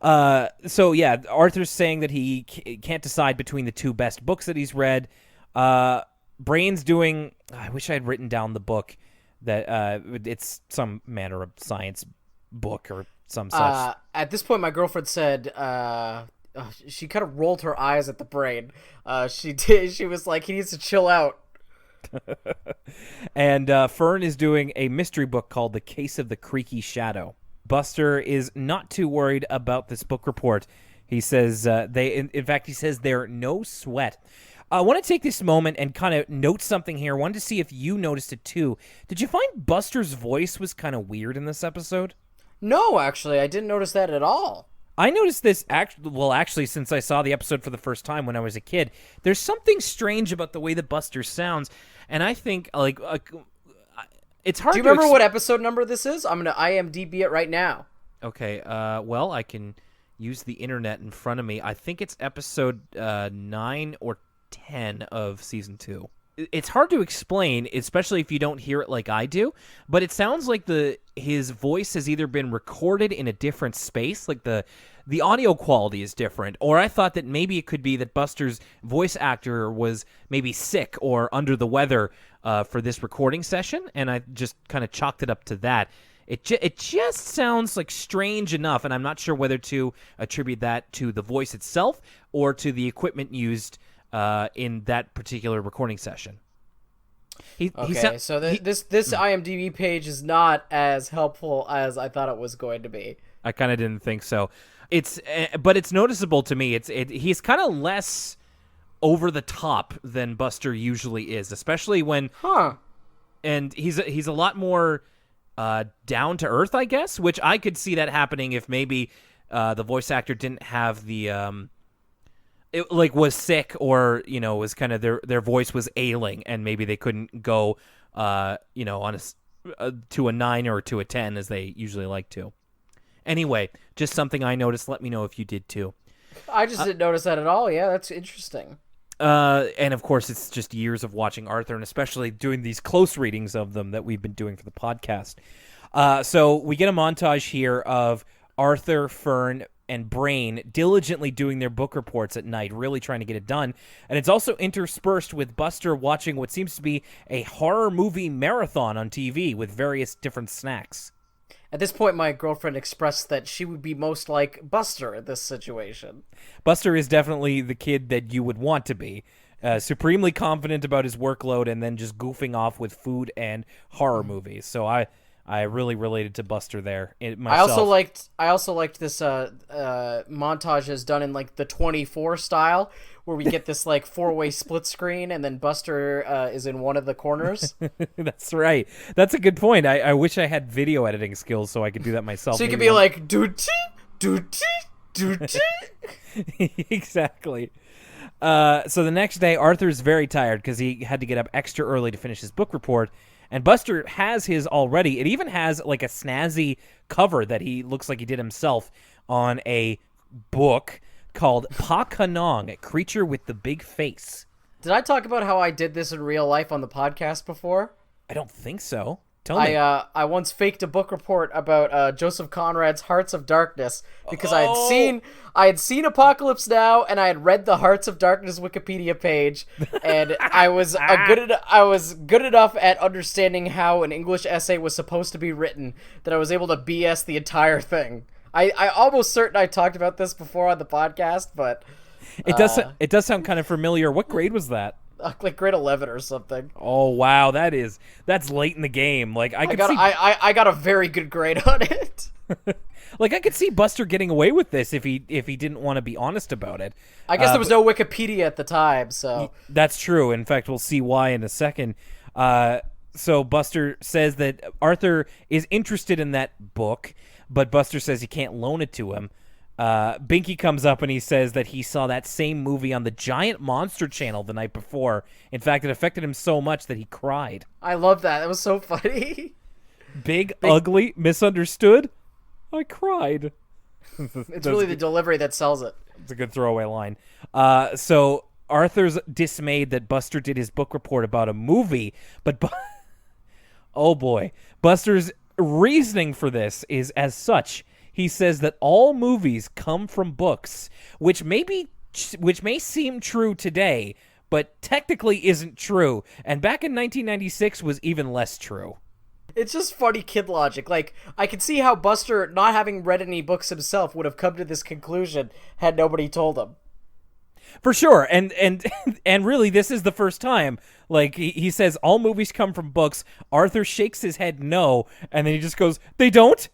So yeah, Arthur's saying that he can't decide between the two best books that he's read. Brain's doing, I wish I had written down the book that it's some manner of science book or some such. At this point, my girlfriend said she kind of rolled her eyes at the Brain. She was like, he needs to chill out. And Fern is doing a mystery book called The Case of the Creaky Shadow. Buster is not too worried about this book report. He says in fact, he says they're no sweat. I want to take this moment and kind of note something here. I wanted to see if you noticed it too. Did you find Buster's voice was kind of weird in this episode? No, actually, I didn't notice that at all. I noticed this actually since I saw the episode for the first time when I was a kid. There's something strange about the way that Buster sounds, and I think it's hard. Do you remember what episode number this is? I'm gonna IMDb it right now. Okay. Well, I can use the internet in front of me. I think it's episode 9 or 10 of season 2. It's hard to explain, especially if you don't hear it like I do. But it sounds like his voice has either been recorded in a different space, like the audio quality is different, or I thought that maybe it could be that Buster's voice actor was maybe sick or under the weather for this recording session, and I just kind of chalked it up to that. It just sounds like strange enough, and I'm not sure whether to attribute that to the voice itself or to the equipment used in that particular recording session. This IMDb page is not as helpful as I thought it was going to be. I kind of didn't think so. But it's noticeable to me. He's kind of less over the top than Buster usually is, especially when. And he's a lot more down to earth, I guess, which I could see that happening if maybe the voice actor didn't have the was sick, or was kind of their voice was ailing and maybe they couldn't go on to a 9 or to a 10 as they usually like to. Anyway, just something I noticed. Let me know if you did too. I just didn't notice that at all. Yeah, that's interesting. And of course, it's just years of watching Arthur, and especially doing these close readings of them that we've been doing for the podcast. So we get a montage here of Arthur, Fern, and Brain diligently doing their book reports at night, really trying to get it done. And it's also interspersed with Buster watching what seems to be a horror movie marathon on TV with various different snacks. At this point, my girlfriend expressed that she would be most like Buster in this situation. Buster is definitely the kid that you would want to be. Supremely confident about his workload and then just goofing off with food and horror movies. So I I really related to Buster there. Myself. I also liked this montages done in like the 24 style, where we get this like 4-way split screen, and then Buster is in one of the corners. That's right. That's a good point. I wish I had video editing skills so I could do that myself. So you could be like, doot doot doot. Exactly. So the next day, Arthur's very tired because he had to get up extra early to finish his book report. And Buster has his already. It even has like a snazzy cover that he looks like he did himself on a book called Pa Kanong, a creature with the big face. Did I talk about how I did this in real life on the podcast before? I don't think so. Tell me. I once faked a book report about Joseph Conrad's Hearts of Darkness because I had seen Apocalypse Now, and I had read the Hearts of Darkness Wikipedia page, and I was good enough at understanding how an English essay was supposed to be written that I was able to BS the entire thing. I almost certain I talked about this before on the podcast, but it does sound kind of familiar. What grade was that? Like grade 11 or something. Oh wow, that's late in the game. Like I got a very good grade on it. Like I could see Buster getting away with this if he didn't want to be honest about it. I guess there was no Wikipedia at the time, so that's true. In fact, we'll see why in a second. So Buster says that Arthur is interested in that book, but Buster says he can't loan it to him. Binky comes up and he says that he saw that same movie on the Giant Monster Channel the night before. In fact, it affected him so much that he cried. I love that. It was so funny. Big, ugly, misunderstood. I cried. It's really the delivery that sells it. It's a good throwaway line. So Arthur's dismayed that Buster did his book report about a movie, but oh boy, Buster's reasoning for this is as such. He says that all movies come from books, which may seem true today, but technically isn't true. And back in 1996 was even less true. It's just funny kid logic. Like, I can see how Buster, not having read any books himself, would have come to this conclusion had nobody told him. For sure. And really, this is the first time. Like, he says all movies come from books. Arthur shakes his head no, and then he just goes, they don't?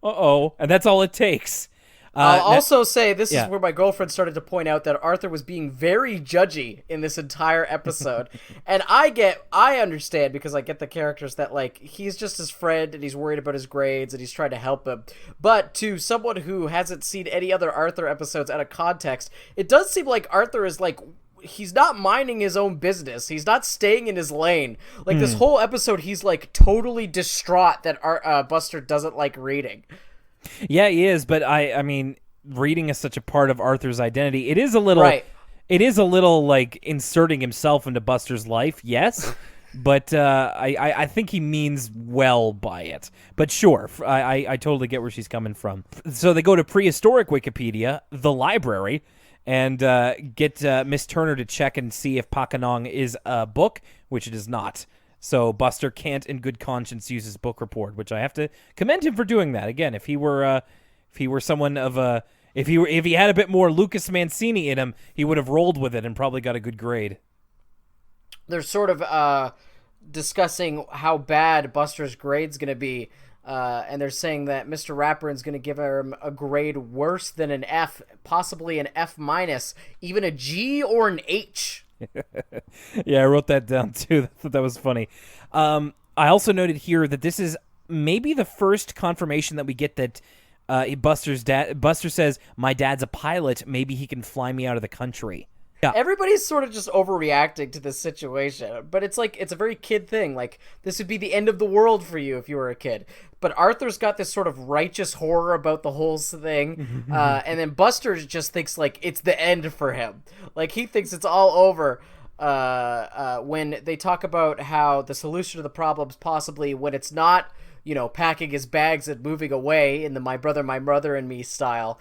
Uh-oh. And that's all it takes. I'll also say this is where my girlfriend started to point out that Arthur was being very judgy in this entire episode. And I understand because I get the characters that, like, he's just his friend and he's worried about his grades and he's trying to help him. But to someone who hasn't seen any other Arthur episodes out of context, it does seem like Arthur is, like, he's not minding his own business. He's not staying in his lane. Like, this whole episode, he's, like, totally distraught that Buster doesn't like reading. Yeah, he is, but I mean, reading is such a part of Arthur's identity. It is a little, It is a little, like, inserting himself into Buster's life, yes, but I think he means well by it. But sure, I totally get where she's coming from. So they go to prehistoric Wikipedia, the library, and get Miss Turner to check and see if Pa Kanong is a book, which it is not. So Buster can't, in good conscience, use his book report, which I have to commend him for doing that. Again, if he were someone of a, if he had a bit more Lucas Mancini in him, he would have rolled with it and probably got a good grade. They're sort of discussing how bad Buster's grade's going to be, and they're saying that Mr. Rapperin's going to give him a grade worse than an F, possibly an F-, even a G or an H. Yeah, I wrote that down too. I thought that was funny. I also noted here that this is maybe the first confirmation that we get that Buster says, my dad's a pilot, maybe he can fly me out of the country. Yeah. Everybody's sort of just overreacting to this situation, but it's like, it's a very kid thing. Like, this would be the end of the world for you if you were a kid. But Arthur's got this sort of righteous horror about the whole thing, and then Buster just thinks, like, it's the end for him. Like, he thinks it's all over when they talk about how the solution to the problem's possibly when it's not, packing his bags and moving away in the my brother and me style.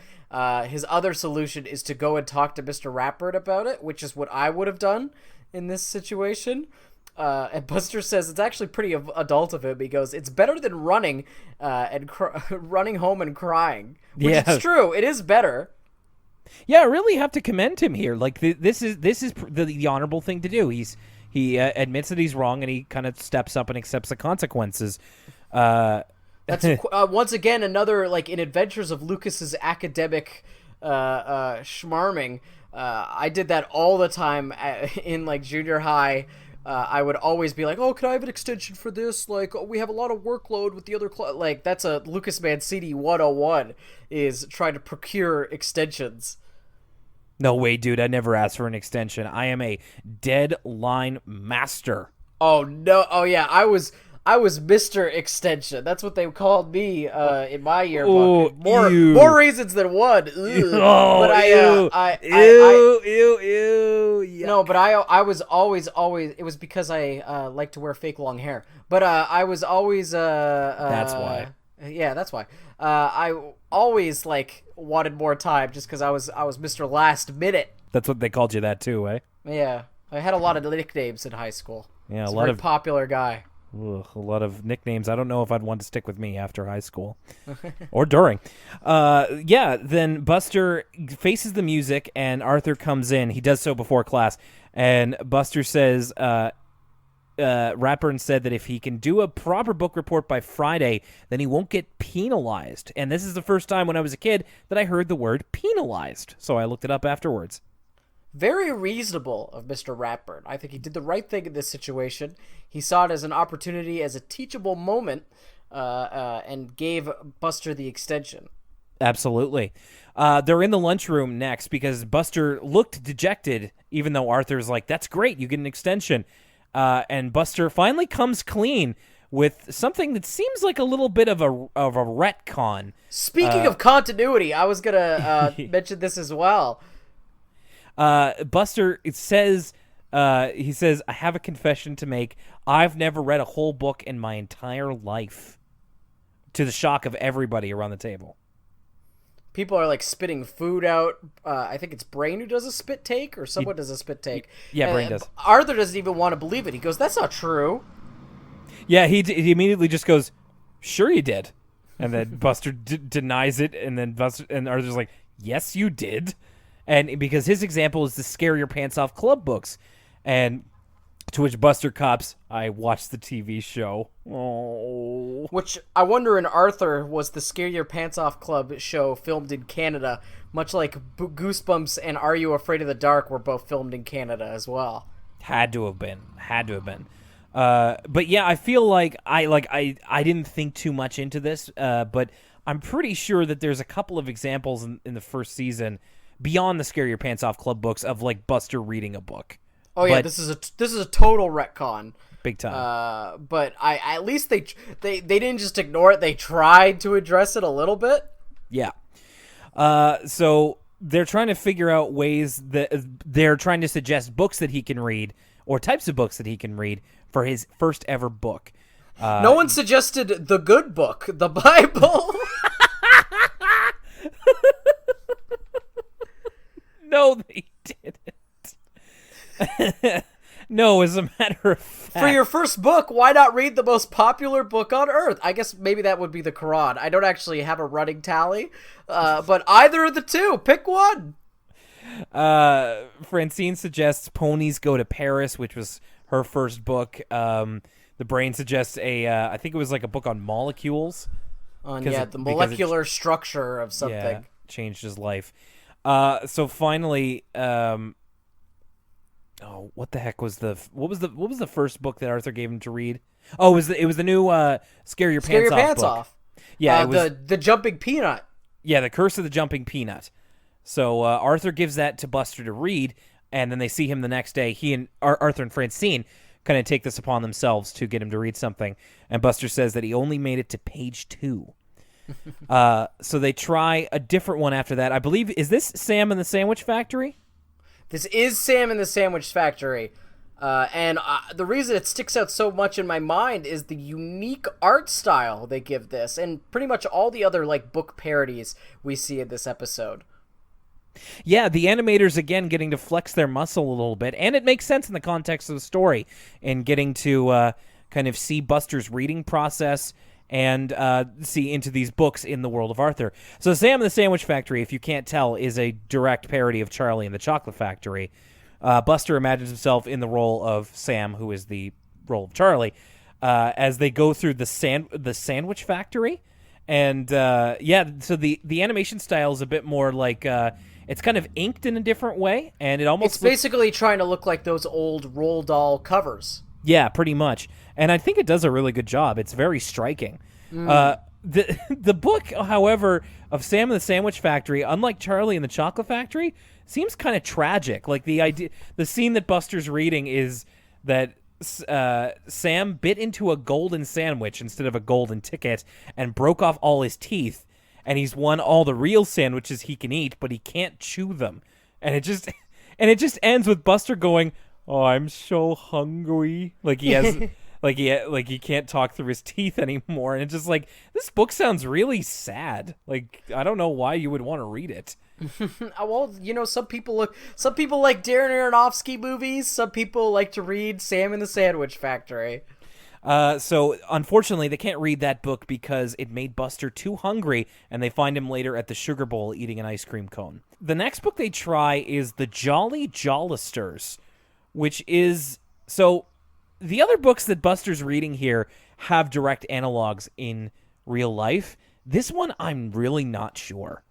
His other solution is to go and talk to Mr. Rapperin about it, which is what I would have done in this situation. And Buster says it's actually pretty adult of him. He goes, it's better than running and running home and crying. Which is true. It is better. Yeah, I really have to commend him here. Like, this is the honorable thing to do. He admits that he's wrong and he kind of steps up and accepts the consequences. That's once again another like in Adventures of Lucas's academic schmarming. I did that all the time in like junior high. I would always be like, "Oh, can I have an extension for this? Like, we have a lot of workload with the other like that's a Lucas Mancini 101 is trying to procure extensions." No way, dude. I never asked for an extension. I am a deadline master. Oh no! Oh yeah, I was Mr. Extension. That's what they called me in my yearbook. Ooh, more reasons than one. Ugh. Oh, but ew. No, but I was always. It was because I like to wear fake long hair. But I was always. That's why. Yeah, that's why. I always like wanted more time just because I was Mr. Last Minute. That's what they called you that too, eh? Yeah, I had a lot of nicknames in high school. Yeah, a lot of popular guy. Ugh, a lot of nicknames. I don't know if I'd want to stick with me after high school or during. Then Buster faces the music and Arthur comes in. He does so before class. And Buster says, Ratburn said that if he can do a proper book report by Friday, then he won't get penalized. And this is the first time when I was a kid that I heard the word penalized. So I looked it up afterwards. Very reasonable of Mr. Ratburn. I think he did the right thing in this situation. He saw it as an opportunity, as a teachable moment, and gave Buster the extension. Absolutely. They're in the lunchroom next because Buster looked dejected, even though Arthur's like, that's great, you get an extension. And Buster finally comes clean with something that seems like a little bit of a retcon. Speaking of continuity, I was going to mention this as well. Buster says, I have a confession to make. I've never read a whole book in my entire life, to the shock of everybody around the table. People are like spitting food out. I think it's Brain who does a spit take, or someone does a spit take. Yeah, Brain does. Arthur doesn't even want to believe it. He goes, "That's not true." Yeah, he immediately just goes, "Sure you did," and then Buster denies it, and then Arthur's like, "Yes, you did." And because his example is the Scare Your Pants Off Club books. And to which Buster cops, I watched the TV show. Oh. Which I wonder in Arthur was the Scare Your Pants Off Club show filmed in Canada, much like Goosebumps and Are You Afraid of the Dark were both filmed in Canada as well. Had to have been. But yeah, I feel like I didn't think too much into this, but I'm pretty sure that there's a couple of examples in the first season beyond the Scare Your Pants Off Club books of like Buster reading a book. Oh yeah, this is a total retcon, big time. But at least they didn't just ignore it. They tried to address it a little bit. Yeah. So they're trying to figure out ways that they're trying to suggest books that he can read or types of books that he can read for his first ever book. No one suggested the good book, the Bible. No, they didn't. No, as a matter of fact. For your first book, why not read the most popular book on Earth? I guess maybe that would be the Quran. I don't actually have a running tally, but either of the two, pick one. Francine suggests Ponies Go to Paris, which was her first book. The Brain suggests I think it was like a book on molecules. The molecular structure of something. Yeah, changed his life. So finally, what the heck was what was the first book that Arthur gave him to read? Oh, it was the new Scare Your Pants Off book. Yeah, it was the Jumping Peanut. Yeah, The Curse of the Jumping Peanut. So Arthur gives that to Buster to read, and then they see him the next day. He and Arthur and Francine kind of take this upon themselves to get him to read something, and Buster says that he only made it to page 2. So they try a different one after that. I believe, is this Sam and the Sandwich Factory? This is Sam and the Sandwich Factory. And the reason it sticks out so much in my mind is the unique art style they give this, and pretty much all the other like book parodies we see in this episode. Yeah, the animators, again, getting to flex their muscle a little bit, and it makes sense in the context of the story, and getting to kind of see Buster's reading process and see into these books in the world of Arthur. So Sam and the Sandwich Factory, if you can't tell, is a direct parody of Charlie and the Chocolate Factory. Buster imagines himself in the role of Sam, who is the role of Charlie. as they go through the sandwich factory. And so the animation style is a bit more like it's kind of inked in a different way, and it almost It's basically trying to look like those old Roald Dahl covers. Yeah, pretty much. And I think it does a really good job. It's very striking. The book, however, of Sam and the Sandwich Factory, unlike Charlie and the Chocolate Factory, seems kind of tragic. Like the scene that Buster's reading is that Sam bit into a golden sandwich instead of a golden ticket and broke off all his teeth, and he's won all the real sandwiches he can eat, but he can't chew them. And it just ends with Buster going, "Oh, I'm so hungry." Like he has like he can't talk through his teeth anymore. And it's just like, this book sounds really sad. Like, I don't know why you would want to read it. Well, some people like Darren Aronofsky movies. Some people like to read Sam and the Sandwich Factory. So unfortunately, they can't read that book because it made Buster too hungry, and they find him later at the Sugar Bowl eating an ice cream cone. The next book they try is The Jolly Jollisters, which is... So the other books that Buster's reading here have direct analogs in real life. This one, I'm really not sure.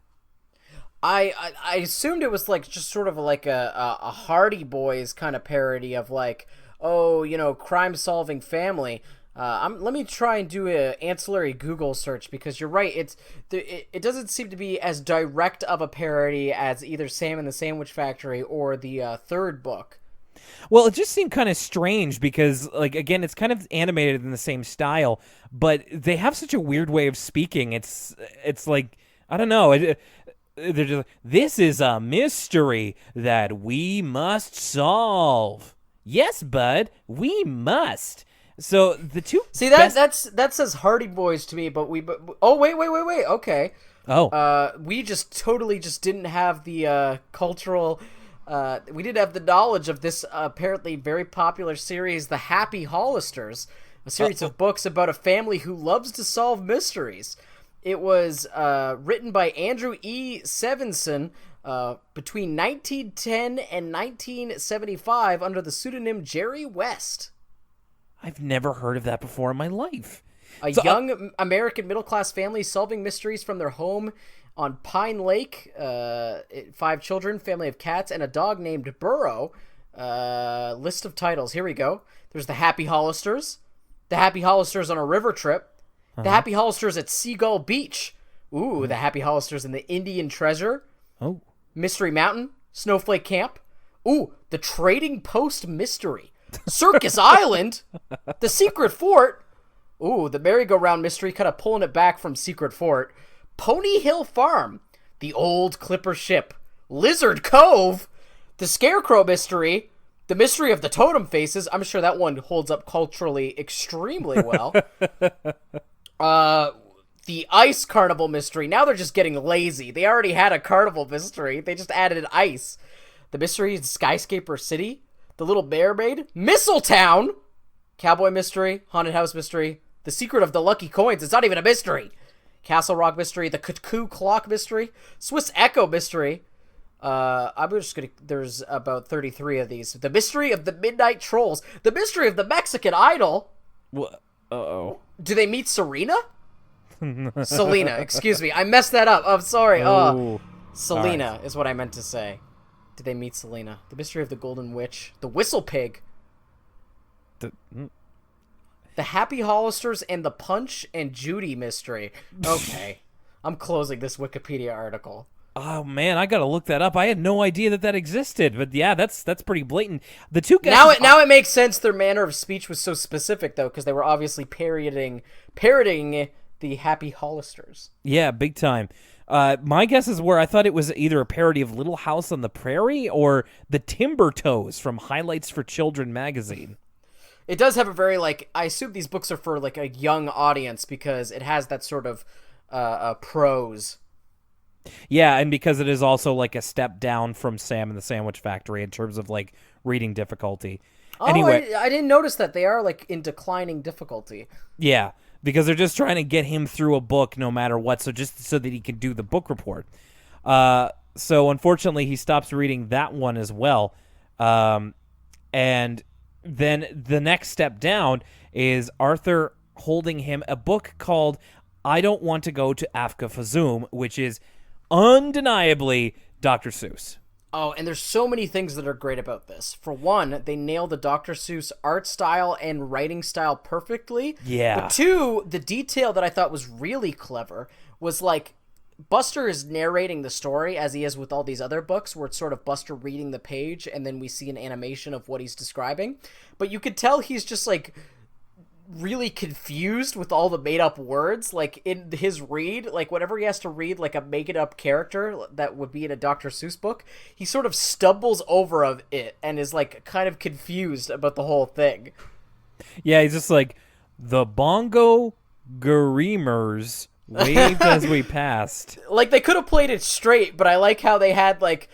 I assumed it was like just sort of like a Hardy Boys kind of parody of like, crime-solving family. Let me try and do an ancillary Google search, because you're right. It doesn't seem to be as direct of a parody as either Sam and the Sandwich Factory or the third book. Well, it just seemed kind of strange because, like, again, it's kind of animated in the same style, but they have such a weird way of speaking. It's like, I don't know. They're just, "This is a mystery that we must solve. Yes, bud, we must." So the two... See, that says Hardy Boys to me, but wait. Okay. We just didn't have the cultural... we didn't have the knowledge of this apparently very popular series, The Happy Hollisters, a series of books about a family who loves to solve mysteries. It was written by Andrew E. Sevenson between 1910 and 1975 under the pseudonym Jerry West. I've never heard of that before in my life. Young American middle-class family solving mysteries from their home on Pine Lake. 5 children, family of cats, and a dog named Burrow. List of titles. Here we go. There's The Happy Hollisters. The Happy Hollisters on a River Trip. The Happy Hollisters at Seagull Beach. Ooh, The Happy Hollisters in the Indian Treasure. Oh. Mystery Mountain. Snowflake Camp. Ooh, The Trading Post Mystery. Circus Island. The Secret Fort. Ooh, The Merry-Go-Round Mystery, kind of pulling it back from Secret Fort. Pony Hill Farm. The Old Clipper Ship. Lizard Cove. The Scarecrow Mystery. The Mystery of the Totem Faces. I'm sure that one holds up culturally extremely well. The Ice Carnival Mystery. Now they're just getting lazy. They already had a carnival mystery. They just added ice. The Mystery in Skyscaper City. The Little Mermaid. Mistletown. Cowboy Mystery. Haunted House Mystery. The Secret of the Lucky Coins. It's not even a mystery. Castle Rock Mystery. The Cuckoo Clock Mystery. Swiss Echo Mystery. There's about 33 of these. The Mystery of the Midnight Trolls. The Mystery of the Mexican Idol. What? Uh-oh. Do they meet Serena? Selena, excuse me. I messed that up. I'm sorry. Selena is what I meant to say. Did they meet Selena? The Mystery of the Golden Witch. The Whistle Pig. The Happy Hollisters and the Punch and Judy Mystery. Okay. I'm closing this Wikipedia article. Oh man, I gotta look that up. I had no idea that existed, but yeah, that's pretty blatant. The two guys. Now it makes sense. Their manner of speech was so specific, though, because they were obviously parroting the Happy Hollisters. Yeah, big time. My guesses were I thought it was either a parody of Little House on the Prairie or the Timber Toes from Highlights for Children magazine. It does have a very I assume these books are for a young audience because it has that sort of prose. Yeah, and because it is also a step down from Sam and the Sandwich Factory in terms of reading difficulty. Oh, anyway, I didn't notice that. They are in declining difficulty. Yeah, because they're just trying to get him through a book no matter what, so that he can do the book report. So unfortunately, he stops reading that one as well. And then the next step down is Arthur holding him a book called I Don't Want to Go to Africa Fazoom, which is undeniably Dr. Seuss. Oh, and there's so many things that are great about this. For one, they nailed the Dr. Seuss art style and writing style perfectly. Yeah. But two, the detail that I thought was really clever was like Buster is narrating the story as he is with all these other books, where it's sort of Buster reading the page and then we see an animation of what he's describing. But you could tell he's just like really confused with all the made-up words. Like in his read, like whenever he has to read like a made-up character that would be in a Dr. Seuss book, he sort of stumbles over of it and is like kind of confused about the whole thing. Yeah, he's just like, the bongo Gareemers waved as we passed. Like they could have played it straight, but I like how they had like,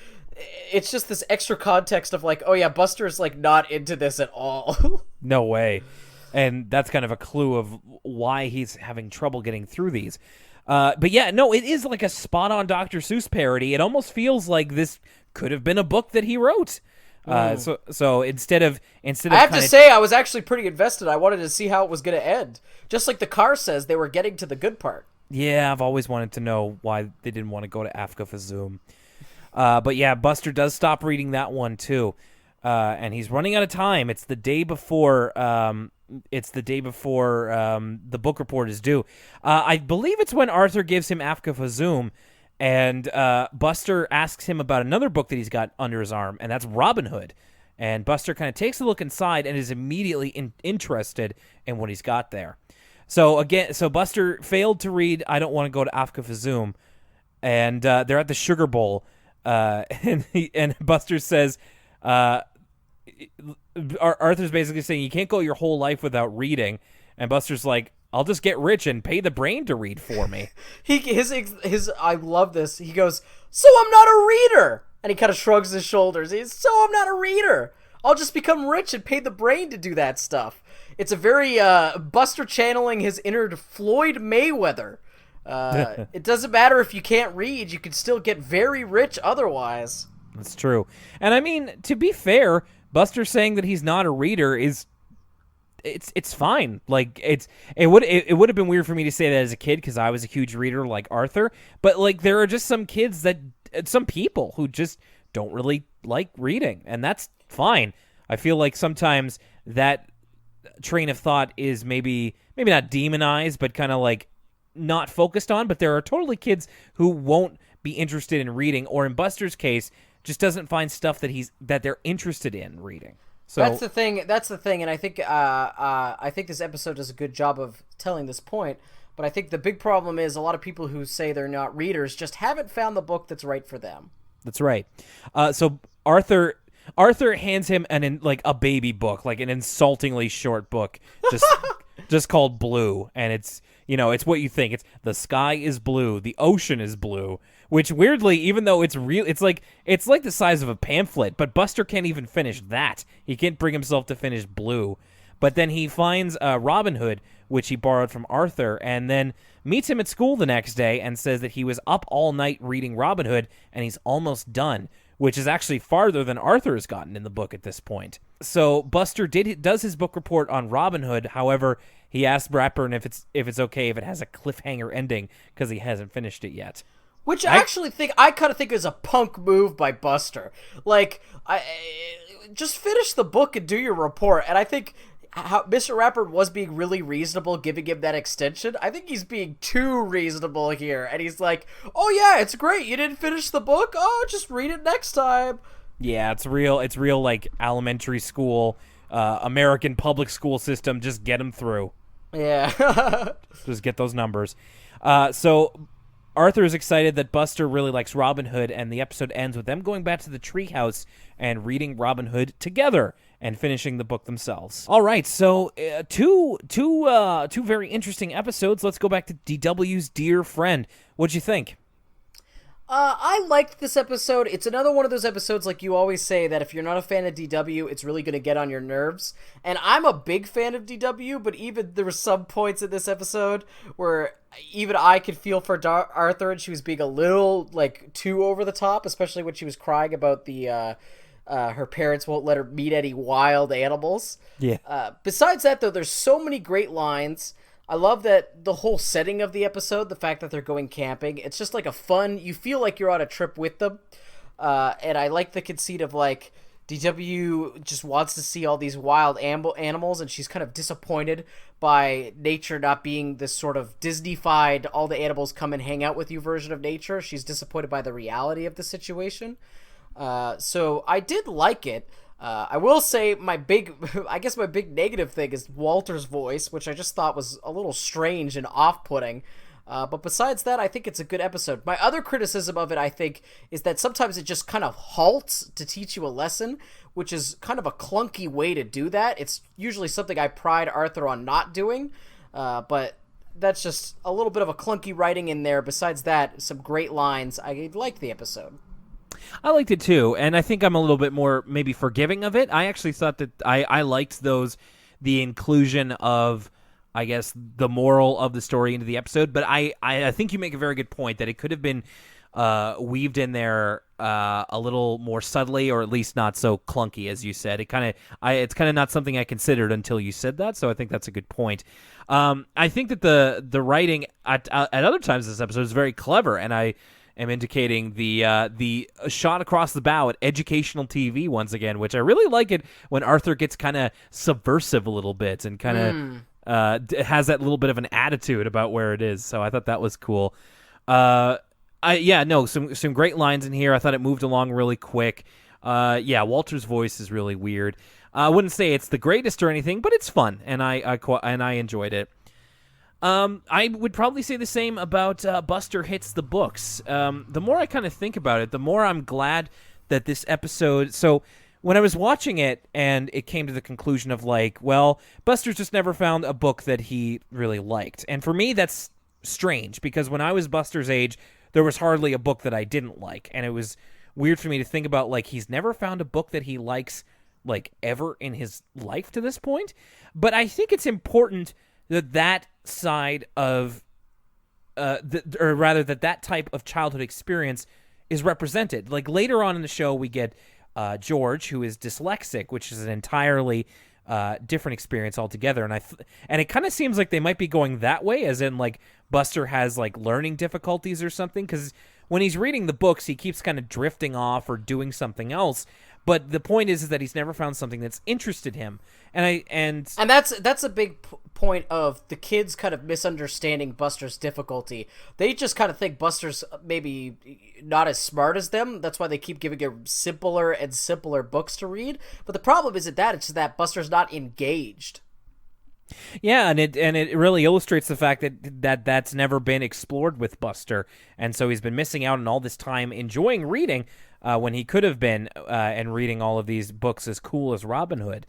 it's just this extra context of like, oh yeah, Buster's like not into this at all. No way. And that's kind of a clue of why he's having trouble getting through these. But yeah, no, it is like a spot-on Dr. Seuss parody. It almost feels like this could have been a book that he wrote. So instead of I have to say, I was actually pretty invested. I wanted to see how it was going to end. Just like the car says, they were getting to the good part. Yeah, I've always wanted to know why they didn't want to go to Africa for Zoom. But yeah, Buster does stop reading that one too. And he's running out of time. It's the day before the book report is due. I believe it's when Arthur gives him Africa for Zoom, and Buster asks him about another book that he's got under his arm, and that's Robin Hood. And Buster kind of takes a look inside and is immediately interested in what he's got there. So Buster failed to read I Don't Want to Go to Africa for Zoom, and they're at the Sugar Bowl, and Buster says, Arthur's basically saying you can't go your whole life without reading, and Buster's like, I'll just get rich and pay the brain to read for me. I love this. He goes, so I'm not a reader, and he kind of shrugs his shoulders. So I'm not a reader. I'll just become rich and pay the brain to do that stuff. It's a very Buster channeling his inner Floyd Mayweather. It doesn't matter if you can't read; you can still get very rich otherwise. That's true. And I mean, to be fair, Buster saying that he's not a reader is it's fine. Like it would have been weird for me to say that as a kid because I was a huge reader like Arthur, but like there are just some people who just don't really like reading, and that's fine. I feel like sometimes that train of thought is maybe not demonized, but kind of like not focused on, but there are totally kids who won't be interested in reading, or in Buster's case, just doesn't find stuff that they're interested in reading. So that's the thing, and I think this episode does a good job of telling this point. But I think the big problem is a lot of people who say they're not readers just haven't found the book that's right for them. That's right. So Arthur hands him a baby book, like an insultingly short book, just called Blue, and it's what you think. It's the sky is blue, the ocean is blue, which weirdly, even though it's real, it's like the size of a pamphlet, but Buster can't even finish that. He can't bring himself to finish Blue. But then he finds Robin Hood, which he borrowed from Arthur, and then meets him at school the next day and says that he was up all night reading Robin Hood, and he's almost done, which is actually farther than Arthur has gotten in the book at this point. So Buster does his book report on Robin Hood. However, he asked Ratburn if it's okay if it has a cliffhanger ending because he hasn't finished it yet. Which I kind of think is a punk move by Buster. Like, just finish the book and do your report. And I think how Mr. Ratburn was being really reasonable giving him that extension. I think he's being too reasonable here. And he's like, oh yeah, it's great. You didn't finish the book? Oh, just read it next time. Yeah, it's real like elementary school, American public school system. Just get them through. Yeah. Just get those numbers. So Arthur is excited that Buster really likes Robin Hood, and the episode ends with them going back to the treehouse and reading Robin Hood together and finishing the book themselves. All right, so two very interesting episodes. Let's go back to DW's Dear Friend. What'd you think? I liked this episode. It's another one of those episodes, like you always say, that if you're not a fan of DW, it's really going to get on your nerves. And I'm a big fan of DW, but even there were some points in this episode where even I could feel for Arthur, and she was being a little, like, too over the top, especially when she was crying about the Her parents won't let her meet any wild animals. Yeah. Besides that, though, there's so many great lines. I love that the whole setting of the episode, the fact that they're going camping, it's just like a fun, you feel like you're on a trip with them. And I like the conceit of like, DW just wants to see all these wild animals, and she's kind of disappointed by nature not being this sort of Disney-fied, all the animals come and hang out with you version of nature. She's disappointed by the reality of the situation. So I did like it. I will say my big negative thing is Walter's voice, which I just thought was a little strange and off-putting. But besides that, I think it's a good episode. My other criticism of it, I think, is that sometimes it just kind of halts to teach you a lesson, which is kind of a clunky way to do that. It's usually something I pride Arthur on not doing, but that's just a little bit of a clunky writing in there. Besides that, some great lines. I liked the episode. I liked it too, and I think I'm a little bit more maybe forgiving of it. I actually thought that I liked the inclusion of, I guess, the moral of the story into the episode, but I think you make a very good point that it could have been weaved in there a little more subtly, or at least not so clunky as you said. It's kind of not something I considered until you said that, so I think that's a good point. I think that the writing at other times in this episode is very clever, and I am indicating the shot across the bow at educational TV once again, which I really like it when Arthur gets kind of subversive a little bit and kind of has that little bit of an attitude about where it is. So I thought that was cool. Some great lines in here. I thought it moved along really quick. Walter's voice is really weird. I wouldn't say it's the greatest or anything, but it's fun, and I enjoyed it. I would probably say the same about Buster Hits the Books. The more I kind of think about it, the more I'm glad that this episode... So when I was watching it and it came to the conclusion of like, well, Buster's just never found a book that he really liked. And for me, that's strange, because when I was Buster's age, there was hardly a book that I didn't like. And it was weird for me to think about, like, he's never found a book that he likes, like, ever in his life to this point. But I think it's important that side of, that type of childhood experience is represented. Like, later on in the show, we get George, who is dyslexic, which is an entirely different experience altogether. And it kind of seems like they might be going that way, as in, like, Buster has, like, learning difficulties or something, because when he's reading the books, he keeps kind of drifting off or doing something else. But the point is that he's never found something that's interested him, and that's a big point of the kids kind of misunderstanding Buster's difficulty. They just kind of think Buster's maybe not as smart as them. That's why they keep giving him simpler and simpler books to read. But the problem isn't that; it's that Buster's not engaged. Yeah, and it really illustrates the fact that's never been explored with Buster, and so he's been missing out on all this time enjoying reading when he could have been and reading all of these books as cool as Robin Hood.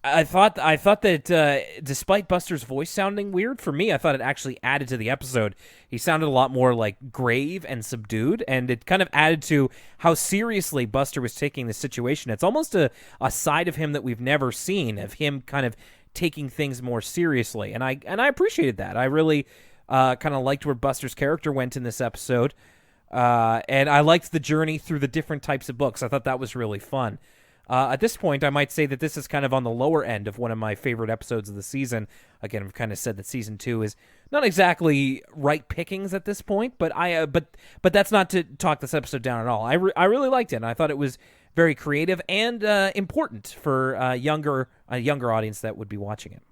I thought that despite Buster's voice sounding weird, for me, I thought it actually added to the episode. He sounded a lot more like grave and subdued, and it kind of added to how seriously Buster was taking the situation. It's almost a side of him that we've never seen, of him kind of taking things more seriously, and I appreciated that. I really kind of liked where Buster's character went in this episode, and I liked the journey through the different types of books. I thought that was really fun. At this point, I might say that this is kind of on the lower end of one of my favorite episodes of the season. Again, I've kind of said that season 2 is not exactly right pickings at this point, but but that's not to talk this episode down at all. I really liked it, and I thought it was very creative and important for a younger audience that would be watching it.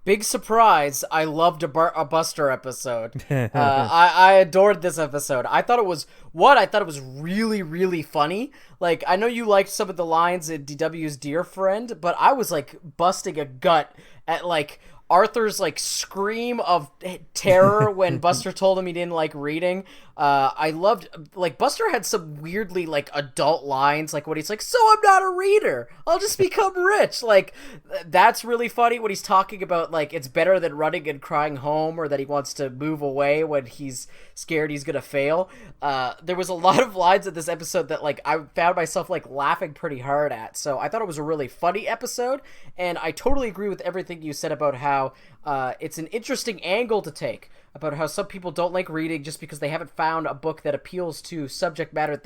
Big surprise, I loved a Buster episode. I adored this episode. I thought it was really, really funny. Like, I know you liked some of the lines in DW's Dear Friend, but I was, like, busting a gut at, like, Arthur's, like, scream of terror when Buster told him he didn't like reading. I loved, like, Buster had some weirdly, like, adult lines, like when he's like, so I'm not a reader, I'll just become rich. Like, that's really funny when he's talking about, like, it's better than running and crying home, or that he wants to move away when he's scared he's gonna fail. There was a lot of lines in this episode that, like, I found myself, like, laughing pretty hard at. So I thought it was a really funny episode, and I totally agree with everything you said about how it's an interesting angle to take about how some people don't like reading just because they haven't found a book that appeals to subject matter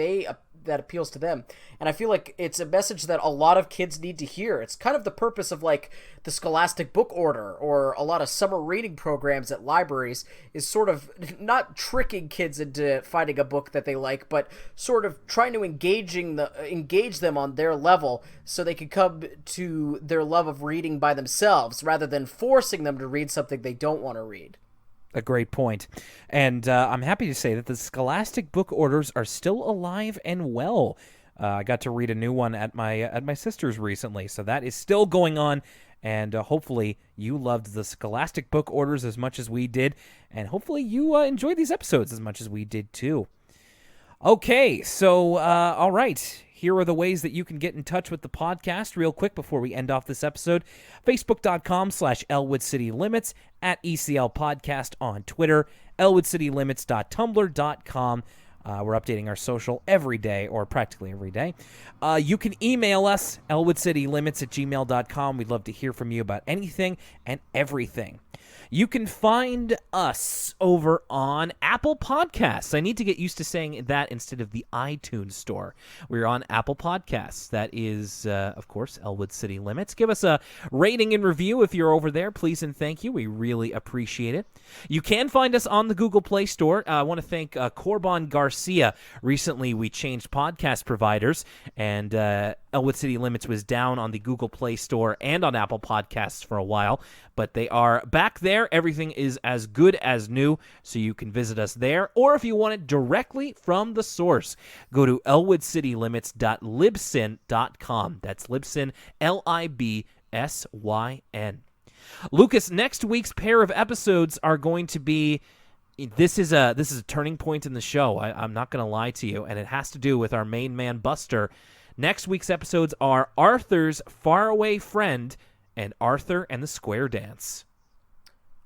that appeals to them. And I feel like it's a message that a lot of kids need to hear. It's kind of the purpose of like the Scholastic Book Order or a lot of summer reading programs at libraries, is sort of not tricking kids into finding a book that they like, but sort of trying to engage them on their level so they can come to their love of reading by themselves rather than forcing them to read something they don't want to read. A great point. And I'm happy to say that the Scholastic Book Orders are still alive and well. I got to read a new one at my sister's recently, so that is still going on. And hopefully you loved the Scholastic Book Orders as much as we did, and hopefully you enjoyed these episodes as much as we did too. Okay, so all right. Here are the ways that you can get in touch with the podcast real quick before we end off this episode. Facebook.com/Elwood City Limits, at ECL Podcast on Twitter, ElwoodCityLimits.tumblr.com. We're updating our social every day, or practically every day. You can email us, ElwoodCityLimits@gmail.com. We'd love to hear from you about anything and everything. You can find us over on Apple Podcasts. I need to get used to saying that instead of the iTunes Store. We're on Apple Podcasts. That is, of course, Elwood City Limits. Give us a rating and review if you're over there. Please and thank you. We really appreciate it. You can find us on the Google Play Store. I want to thank Corban Garcia. Recently, we changed podcast providers, and Elwood City Limits was down on the Google Play Store and on Apple Podcasts for a while, but they are back there. Everything is as good as new, so you can visit us there. Or if you want it directly from the source, go to elwoodcitylimits.libsyn.com. That's Libsyn, Libsyn. Lucas, next week's pair of episodes are going to be... This is a turning point in the show. I'm not going to lie to you, and it has to do with our main man, Buster. Next week's episodes are Arthur's Faraway Friend and Arthur and the Square Dance.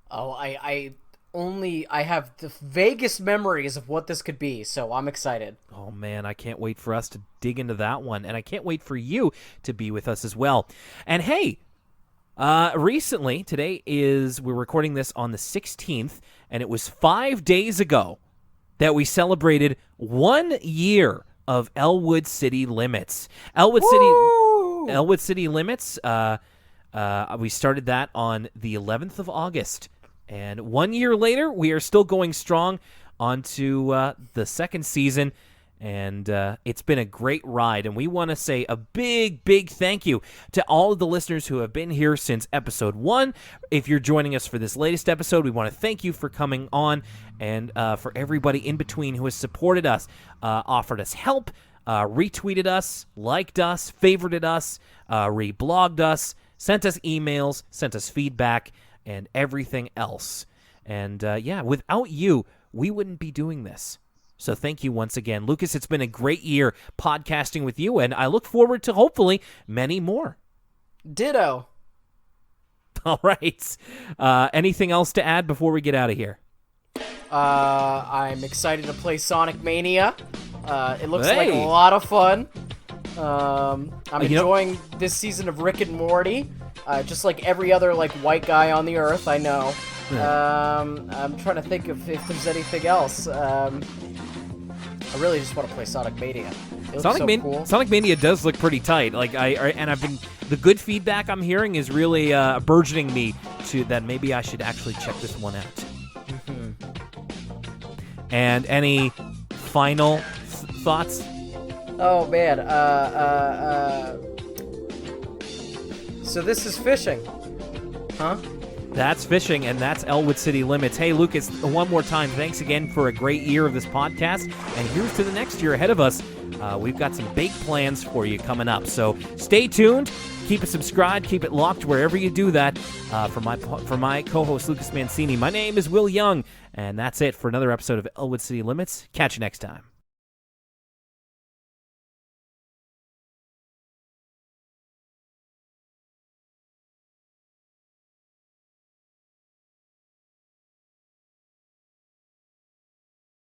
Oh, I have the vaguest memories of what this could be, so I'm excited. Oh, man, I can't wait for us to dig into that one, and I can't wait for you to be with us as well. And hey, recently, we're recording this on the 16th, and it was 5 days ago that we celebrated 1 year of Elwood City Limits. Elwood City Limits, we started that on the 11th of August. And 1 year later, we are still going strong onto the second season. And it's been a great ride. And we want to say a big, big thank you to all of the listeners who have been here since episode 1. If you're joining us for this latest episode, we want to thank you for coming on. And for everybody in between who has supported us, offered us help, retweeted us, liked us, favorited us, reblogged us, sent us emails, sent us feedback, and everything else. And without you, we wouldn't be doing this. So thank you once again. Lucas, it's been a great year podcasting with you, and I look forward to hopefully many more. Ditto. All right. Anything else to add before we get out of here? I'm excited to play Sonic Mania. It looks like a lot of fun. I'm enjoying this season of Rick and Morty, just like every other white guy on the earth. I know. I'm trying to think if there's anything else. I really just want to play Sonic Mania. It looks so cool. Sonic Mania does look pretty tight. The good feedback I'm hearing is really burgeoning me to that maybe I should actually check this one out. Mm-hmm. And any final thoughts? Oh man. So this is fishing, huh? That's fishing, and that's Elwood City Limits. Hey, Lucas, one more time, thanks again for a great year of this podcast, and here's to the next year ahead of us. We've got some big plans for you coming up, so stay tuned, keep it subscribed, keep it locked wherever you do that. For my co-host, Lucas Mancini, my name is Will Young, and that's it for another episode of Elwood City Limits. Catch you next time.